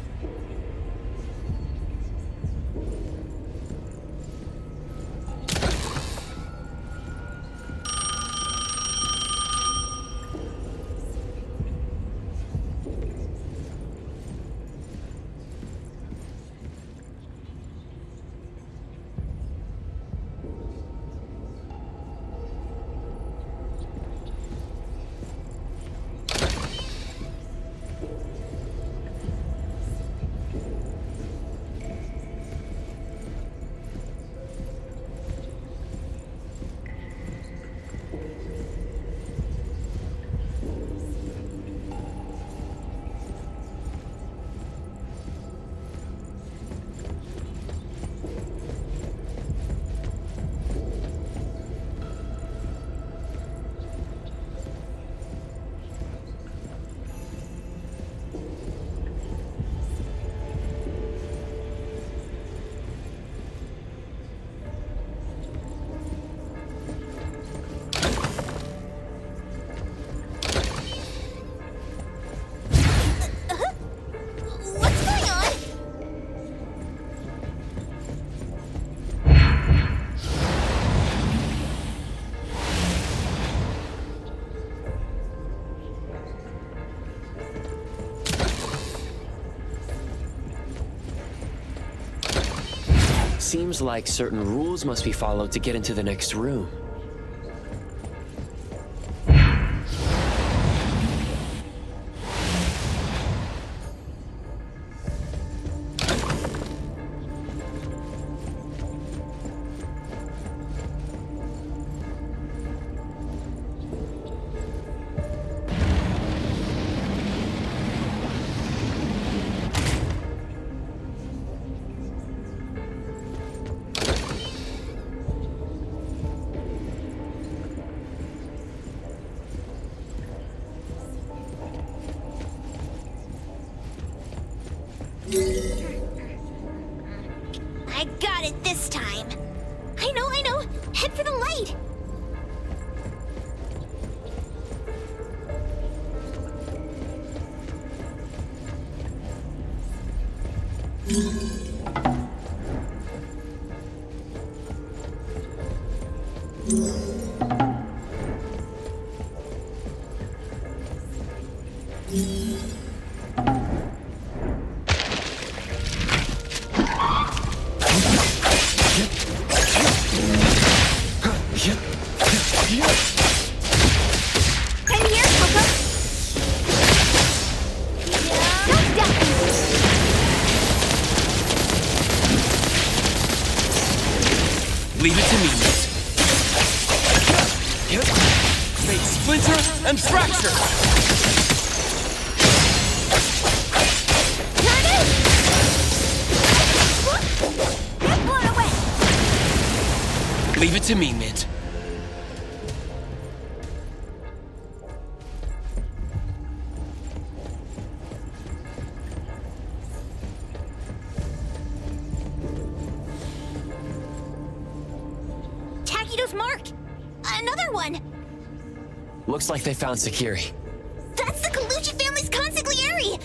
Seems like certain rules must be followed to get into the next room. for the light! Leave it to me, mate. Fake splinter and fracture! Leave it to me, Mint. Takido's mark! Another one! Looks like they found Sakiri. That's the Colucci family's consigliere!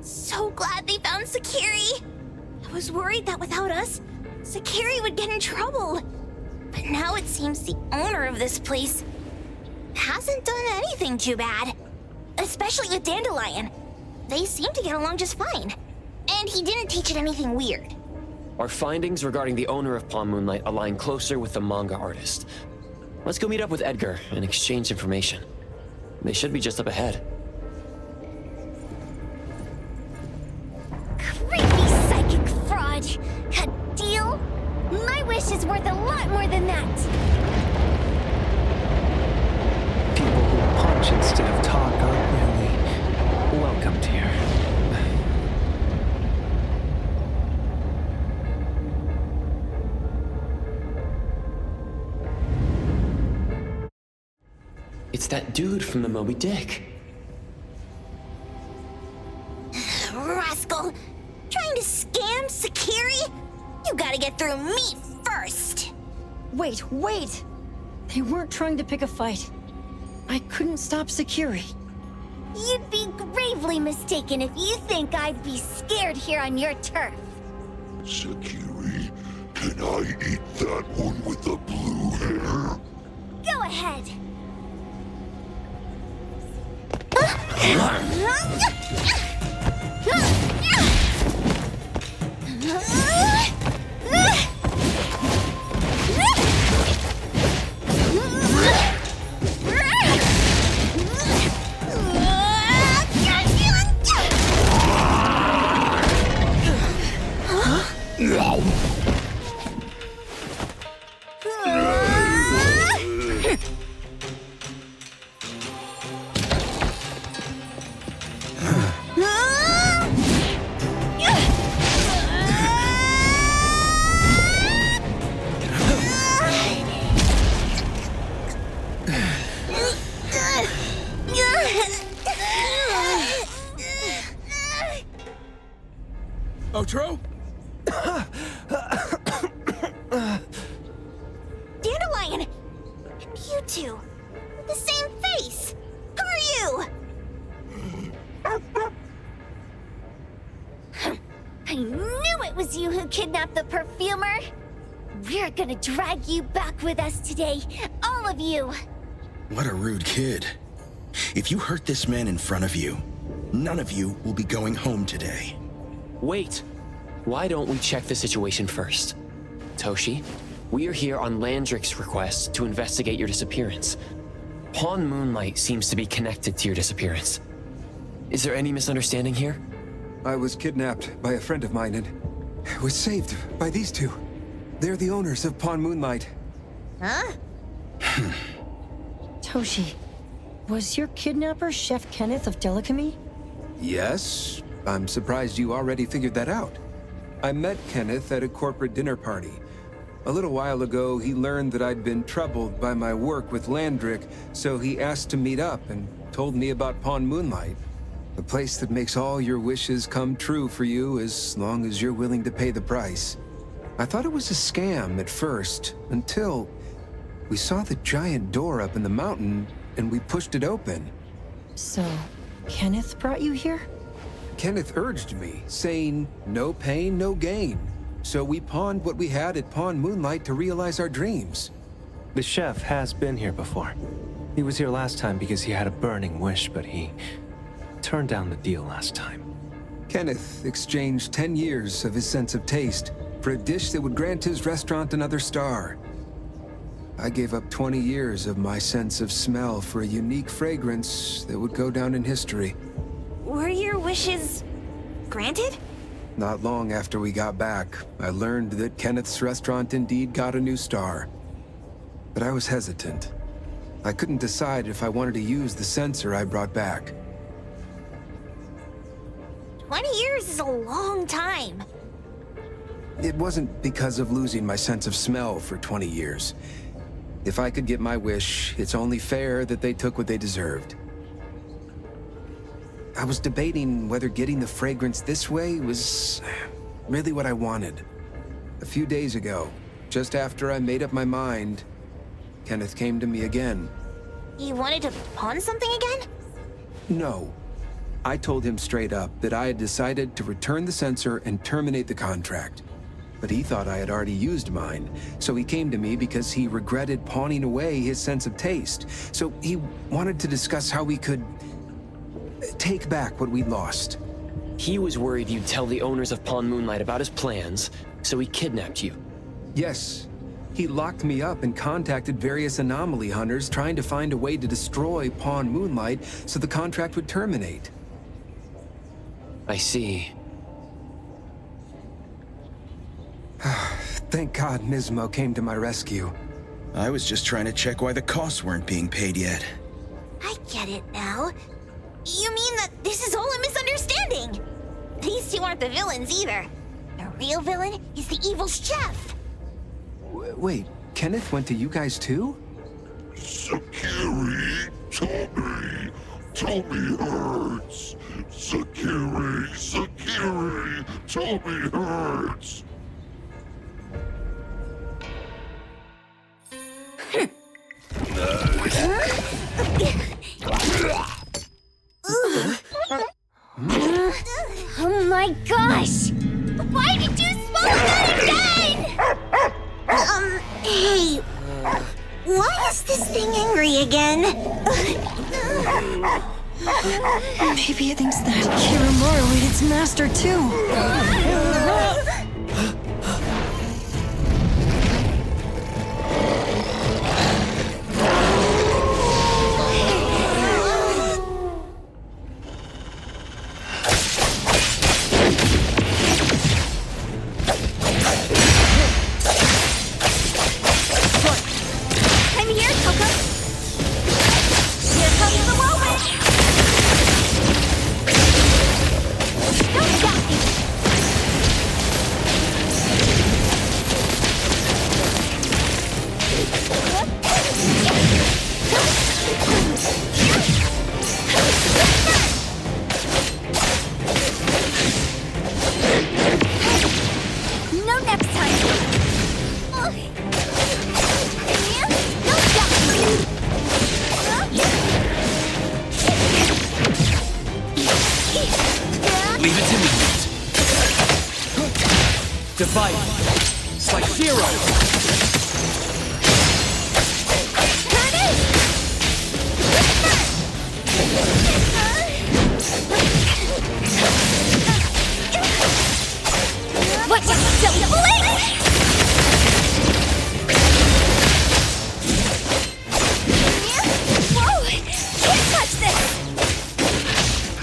So glad they found Sakiri! I was worried that without us, Sakiri would get in trouble. But now it seems the owner of this place hasn't done anything too bad. Especially with Dandelion. They seem to get along just fine. And he didn't teach it anything weird. Our findings regarding the owner of Pawn Moonlight align closer with the manga artist. Let's go meet up with Edgar and exchange information. They should be just up ahead. Creepy psychic fraud! A deal? My wish is worth a lot more than that! People who punch instead of talk aren't really welcomed here. It's that dude from the Moby Dick. Rascal! Trying to scam Sakiri? You gotta get through me first! Wait! They weren't trying to pick a fight. I couldn't stop Sakiri. You'd be gravely mistaken if you think I'd be scared here on your turf. Sakiri, can I eat that one with the blue hair? Go ahead. Otro? Dandelion! And you two! With the same face! Who are you? I knew it was you who kidnapped the perfumer! We're gonna drag you back with us today, all of you! What a rude kid. If you hurt this man in front of you, none of you will be going home today. Wait! Why don't we check the situation first? Toshi, we are here on Landrick's request to investigate your disappearance. Pawn Moonlight seems to be connected to your disappearance. Is there any misunderstanding here? I was kidnapped by a friend of mine and was saved by these two. They're the owners of Pawn Moonlight. Huh? Toshi, was your kidnapper Chef Kenneth of Delicamy? Yes. I'm surprised you already figured that out. I met Kenneth at a corporate dinner party. A little while ago, he learned that I'd been troubled by my work with Landrick, so he asked to meet up and told me about Pawn Moonlight. The place that makes all your wishes come true for you as long as you're willing to pay the price. I thought it was a scam at first, until we saw the giant door up in the mountain and we pushed it open. So, Kenneth brought you here? Kenneth urged me, saying, no pain, no gain. So we pawned what we had at Pawn Moonlight to realize our dreams. The chef has been here before. He was here last time because he had a burning wish, but he turned down the deal last time. Kenneth exchanged 10 years of his sense of taste for a dish that would grant his restaurant another star. I gave up 20 years of my sense of smell for a unique fragrance that would go down in history. Were your wishes granted? Not long after we got back, I learned that Kenneth's restaurant indeed got a new star. But I was hesitant. I couldn't decide if I wanted to use the sensor I brought back. 20 years is a long time. It wasn't because of losing my sense of smell for 20 years. If I could get my wish, it's only fair that they took what they deserved. I was debating whether getting the fragrance this way was really what I wanted. A few days ago, just after I made up my mind, Kenneth came to me again. You wanted to pawn something again? No. I told him straight up that I had decided to return the sensor and terminate the contract. But he thought I had already used mine, so he came to me because he regretted pawning away his sense of taste. So he wanted to discuss how we could take back what we'd lost. He was worried you'd tell the owners of Pawn Moonlight about his plans, so he kidnapped you. Yes. He locked me up and contacted various anomaly hunters trying to find a way to destroy Pawn Moonlight so the contract would terminate. I see. Thank God Nismo came to my rescue. I was just trying to check why the costs weren't being paid yet. I get it now. You mean that this is all a misunderstanding? These two aren't the villains either. The real villain is the evil chef. Wait, Kenneth went to you guys too? Sakiri, Tommy hurts. Sakiri, Tommy hurts. Oh my gosh! Why did you swallow that again? Hey, why is this thing angry again? Maybe it thinks that Kiramaru ate its master too.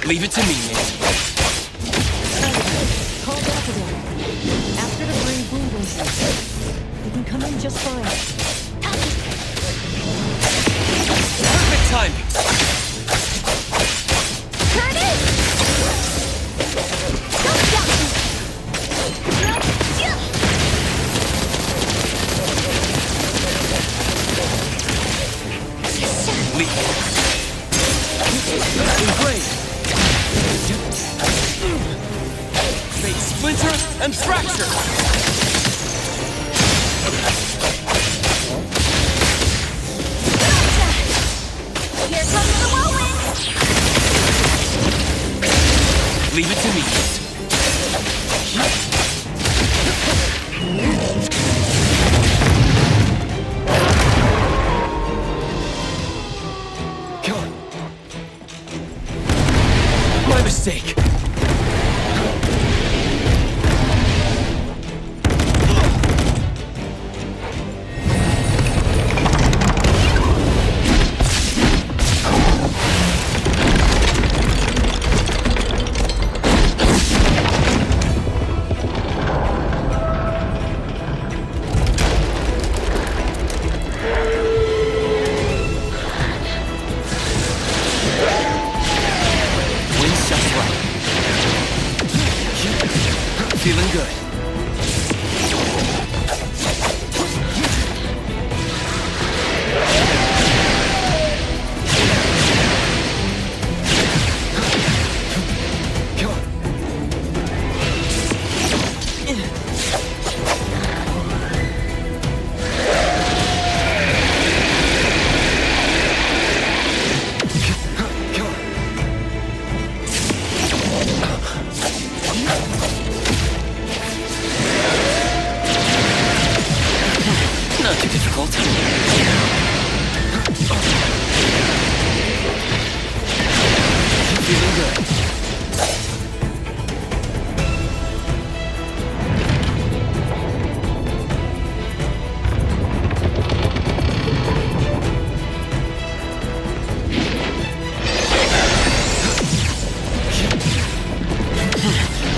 Leave it to me, mate. Call back again. After the bring Boom Boom. You can come in just fine. Perfect timing. Make splinter and fracture! Leave it to me. Come on. My mistake. Feeling good. Come on. Not too difficult. Feeling good.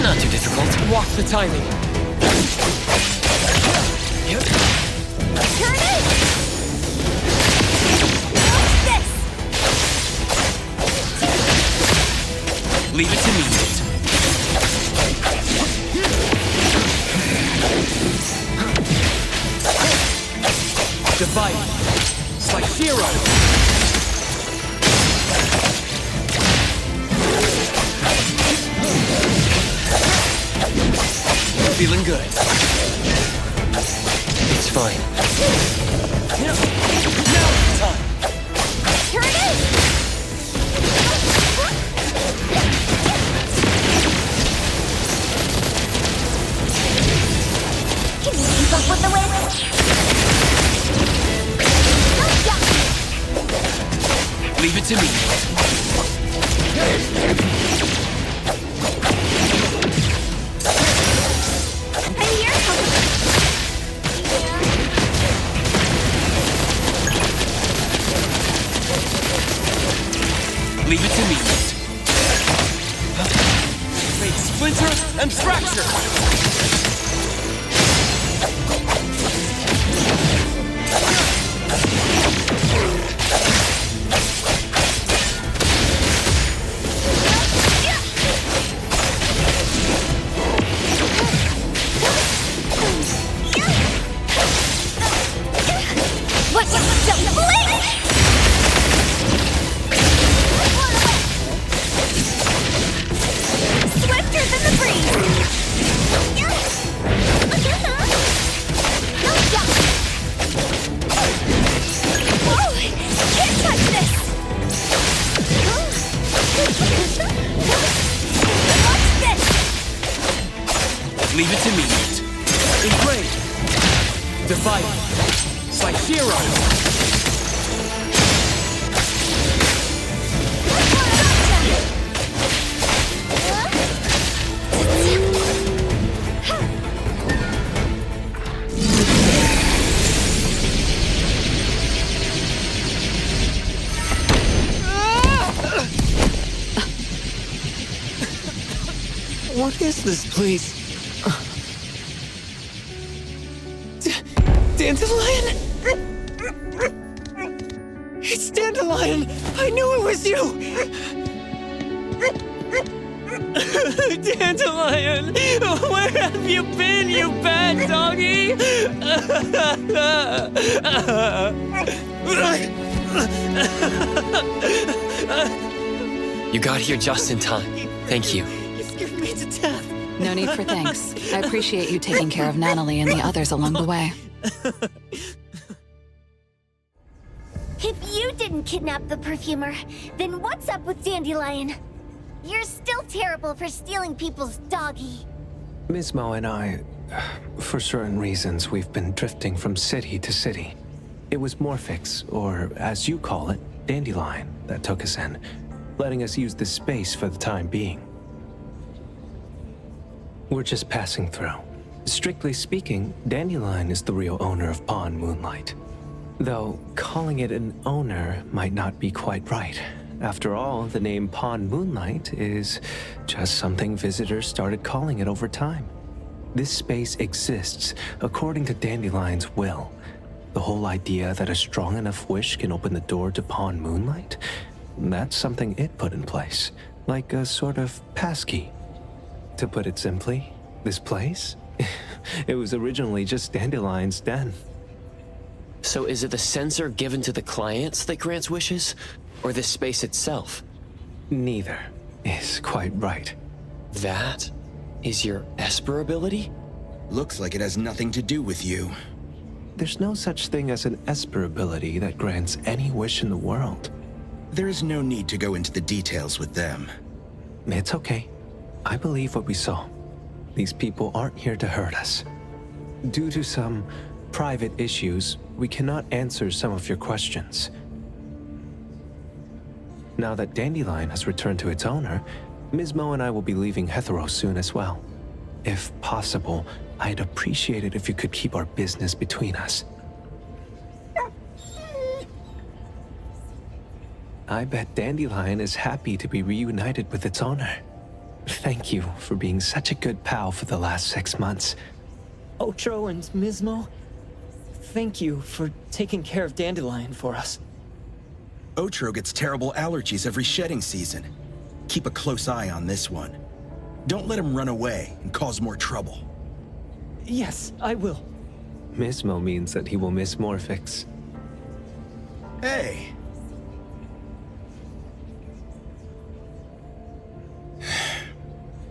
Not too difficult. Watch the timing. Yep. Turn it! What's this? Leave it to me. Divide. Like zero. Feeling good. It's fine. Now it's time. Turn it! Can you keep up with the wind? Leave it to me. Leave it to me. Fate splinter and fracture. What was the blink? Swifter than the breeze! Whoa! Can't touch this! What's this? Leave it to me. Engrave. Divide. Like zero. What is this, please? Dandelion? It's Dandelion! I knew it was you! Dandelion! Where have you been, you bad doggy? You got here just in time. Thank you. You scared me to death. No need for thanks. I appreciate you taking care of Natalie and the others along the way. If you didn't kidnap the perfumer, then what's up with Dandelion? You're still terrible for stealing people's doggy. Ms. Mo and I, for certain reasons, we've been drifting from city to city. It was Morphix, or as you call it, Dandelion, that took us in, letting us use this space for the time being. We're just passing through. Strictly speaking, Dandelion is the real owner of Pawn Moonlight. Though calling it an owner might not be quite right. After all, the name Pawn Moonlight is just something visitors started calling it over time. This space exists according to Dandelion's will. The whole idea that a strong enough wish can open the door to Pawn Moonlight? That's something it put in place, like a sort of passkey. To put it simply, this place? It was originally just Dandelion's den. So is it the sensor given to the clients that grants wishes, or the space itself? Neither is quite right. That is your Esper ability? Looks like it has nothing to do with you. There's no such thing as an Esper ability that grants any wish in the world. There is no need to go into the details with them. It's okay. I believe what we saw. These people aren't here to hurt us. Due to some private issues, we cannot answer some of your questions. Now that Dandelion has returned to its owner, Ms. Mo and I will be leaving Hetero soon as well. If possible, I'd appreciate it if you could keep our business between us. I bet Dandelion is happy to be reunited with its owner. Thank you for being such a good pal for the last 6 months. Otro and Ms. Mo, thank you for taking care of Dandelion for us. Otro gets terrible allergies every shedding season. Keep a close eye on this one. Don't let him run away and cause more trouble. Yes, I will. Ms. Mo means that he will miss Morphix. Hey.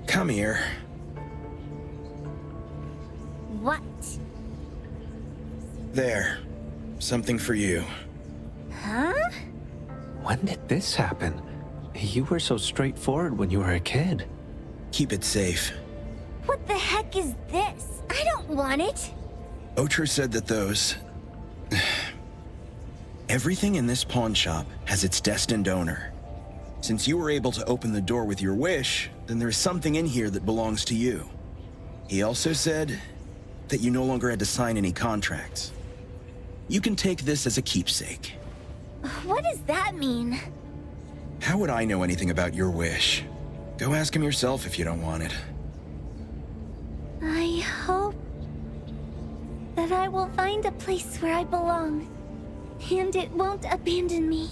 Come here. What? There. Something for you. Huh? When did this happen? You were so straightforward when you were a kid. Keep it safe. What the heck is this? I don't want it. Otro said that those... Everything in this pawn shop has its destined owner. Since you were able to open the door with your wish, then there's something in here that belongs to you. He also said that you no longer had to sign any contracts. You can take this as a keepsake. What does that mean? How would I know anything about your wish? Go ask him yourself if you don't want it. I hope that I will find a place where I belong, and it won't abandon me.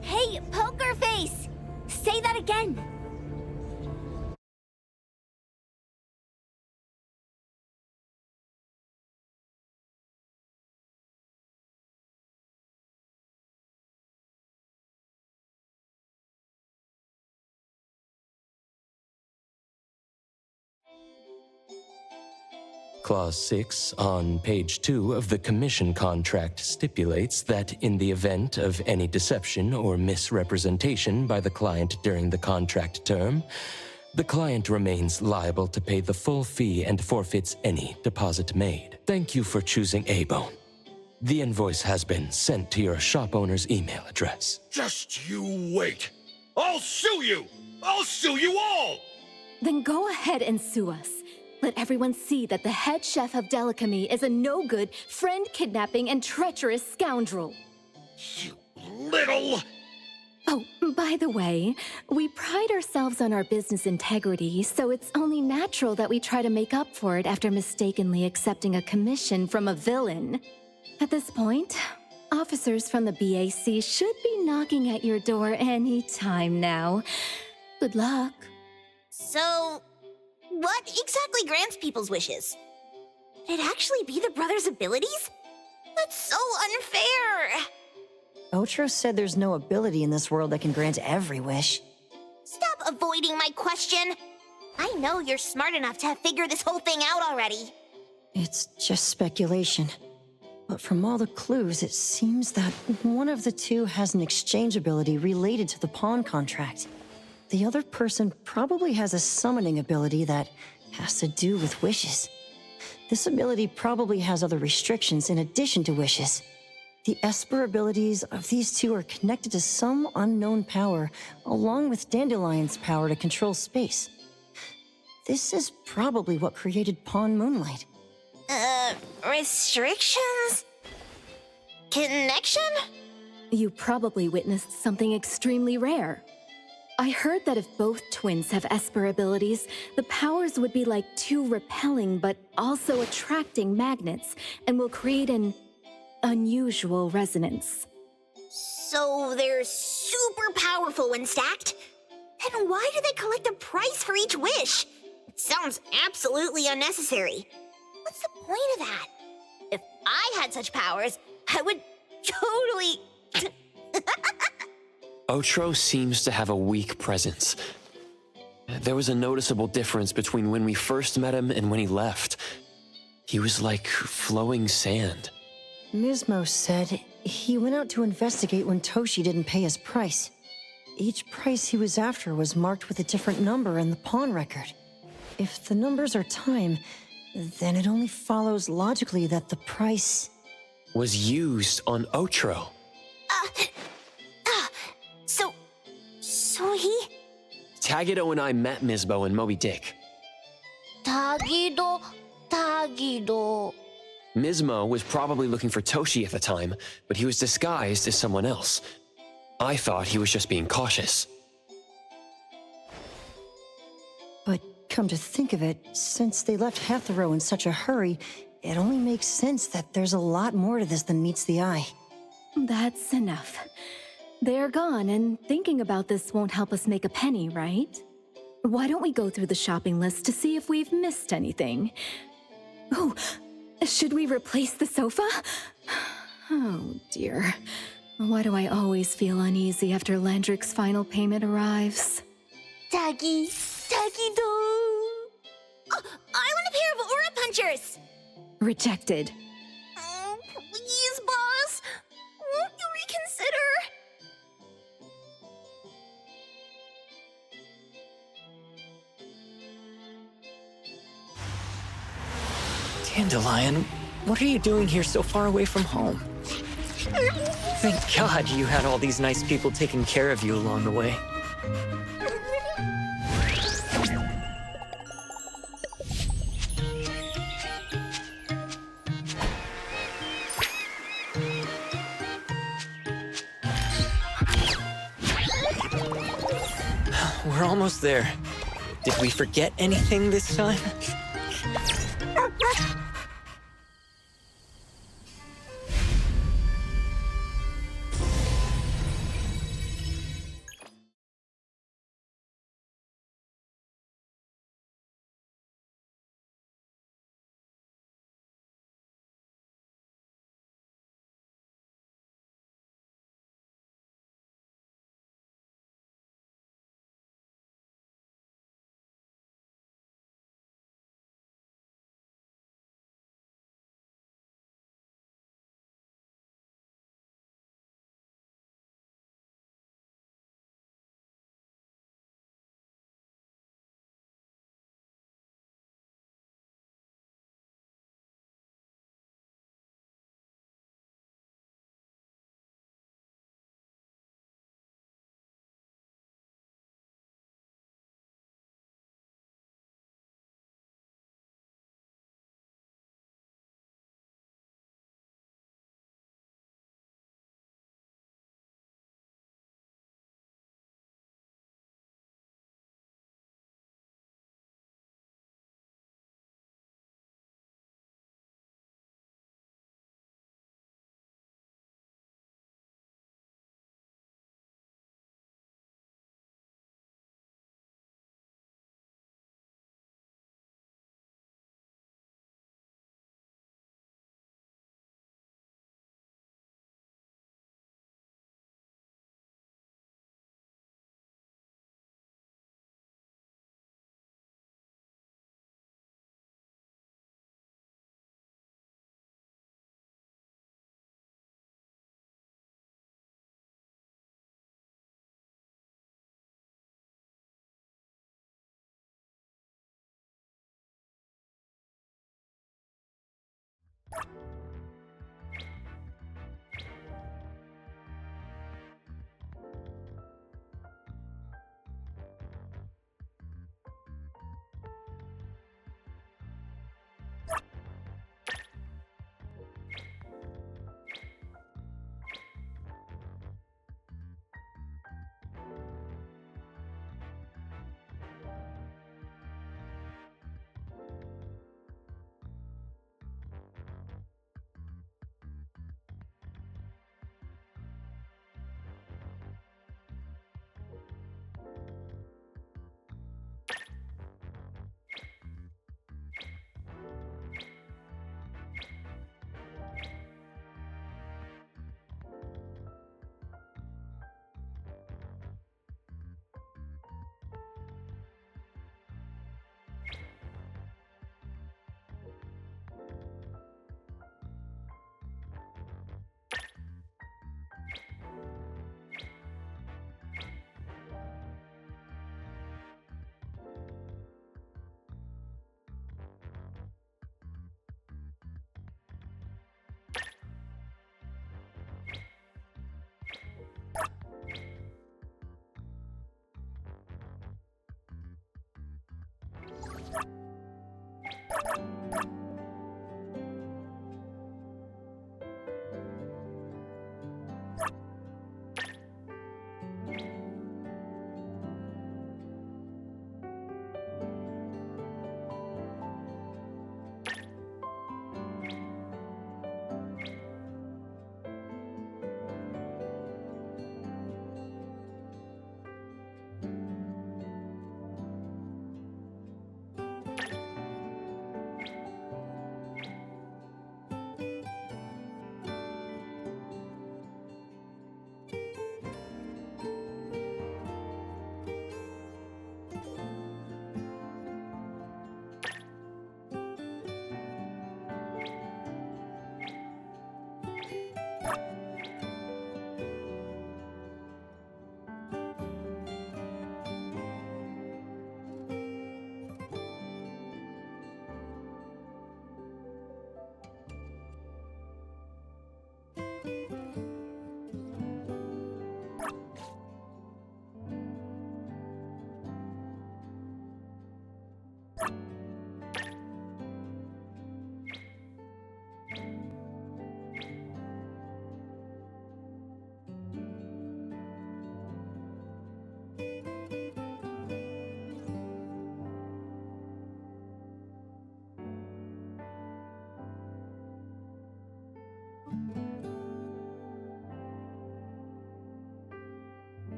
Hey, Poker Face! Say that again! Clause 6 on page 2 of the commission contract stipulates that in the event of any deception or misrepresentation by the client during the contract term, the client remains liable to pay the full fee and forfeits any deposit made. Thank you for choosing A-Bone. The invoice has been sent to your shop owner's email address. Just you wait. I'll sue you! I'll sue you all! Then go ahead and sue us. Let everyone see that the head chef of Delicamy is a no-good, friend-kidnapping, and treacherous scoundrel. You little... Oh, by the way, we pride ourselves on our business integrity, so it's only natural that we try to make up for it after mistakenly accepting a commission from a villain. At this point, officers from the BAC should be knocking at your door any time now. Good luck. So, what exactly grants people's wishes? Could it actually be the brothers' abilities? That's so unfair! Otro said there's no ability in this world that can grant every wish. Stop avoiding my question! I know you're smart enough to have figured this whole thing out already. It's just speculation. But from all the clues, it seems that one of the two has an exchange ability related to the pawn contract. the other person probably has a summoning ability that has to do with wishes. This ability probably has other restrictions in addition to wishes. The Esper abilities of these two are connected to some unknown power, along with Dandelion's power to control space. This is probably what created Pawn Moonlight. Restrictions? Connection? You probably witnessed something extremely rare. I heard that if both twins have Esper abilities, the powers would be like two repelling but also attracting magnets and will create an unusual resonance. So they're super powerful when stacked? Then why do they collect a price for each wish? It sounds absolutely unnecessary. What's the point of that? If I had such powers, I would totally... Otro seems to have a weak presence. There was a noticeable difference between when we first met him and when he left. He was like flowing sand. Mismo said he went out to investigate when Toshi didn't pay his price. Each price he was after was marked with a different number in the pawn record. If the numbers are time, then it only follows logically that the price... was used on Otro. So he... Tagido and I met Misbo and Moby Dick. Tagido... Mismo was probably looking for Toshi at the time, but he was disguised as someone else. I thought he was just being cautious. But come to think of it, since they left Hethero in such a hurry, it only makes sense that there's a lot more to this than meets the eye. That's enough. They're gone, and thinking about this won't help us make a penny, right? Why don't we go through the shopping list to see if we've missed anything? Oh, should we replace the sofa? Oh dear. Why do I always feel uneasy after Landrick's final payment arrives? Tagido... Oh, I want a pair of aura punchers! Rejected. Oh, please, boss. Won't you reconsider? Dandelion, what are you doing here so far away from home? Thank God you had all these nice people taking care of you along the way. We're almost there. Did we forget anything this time?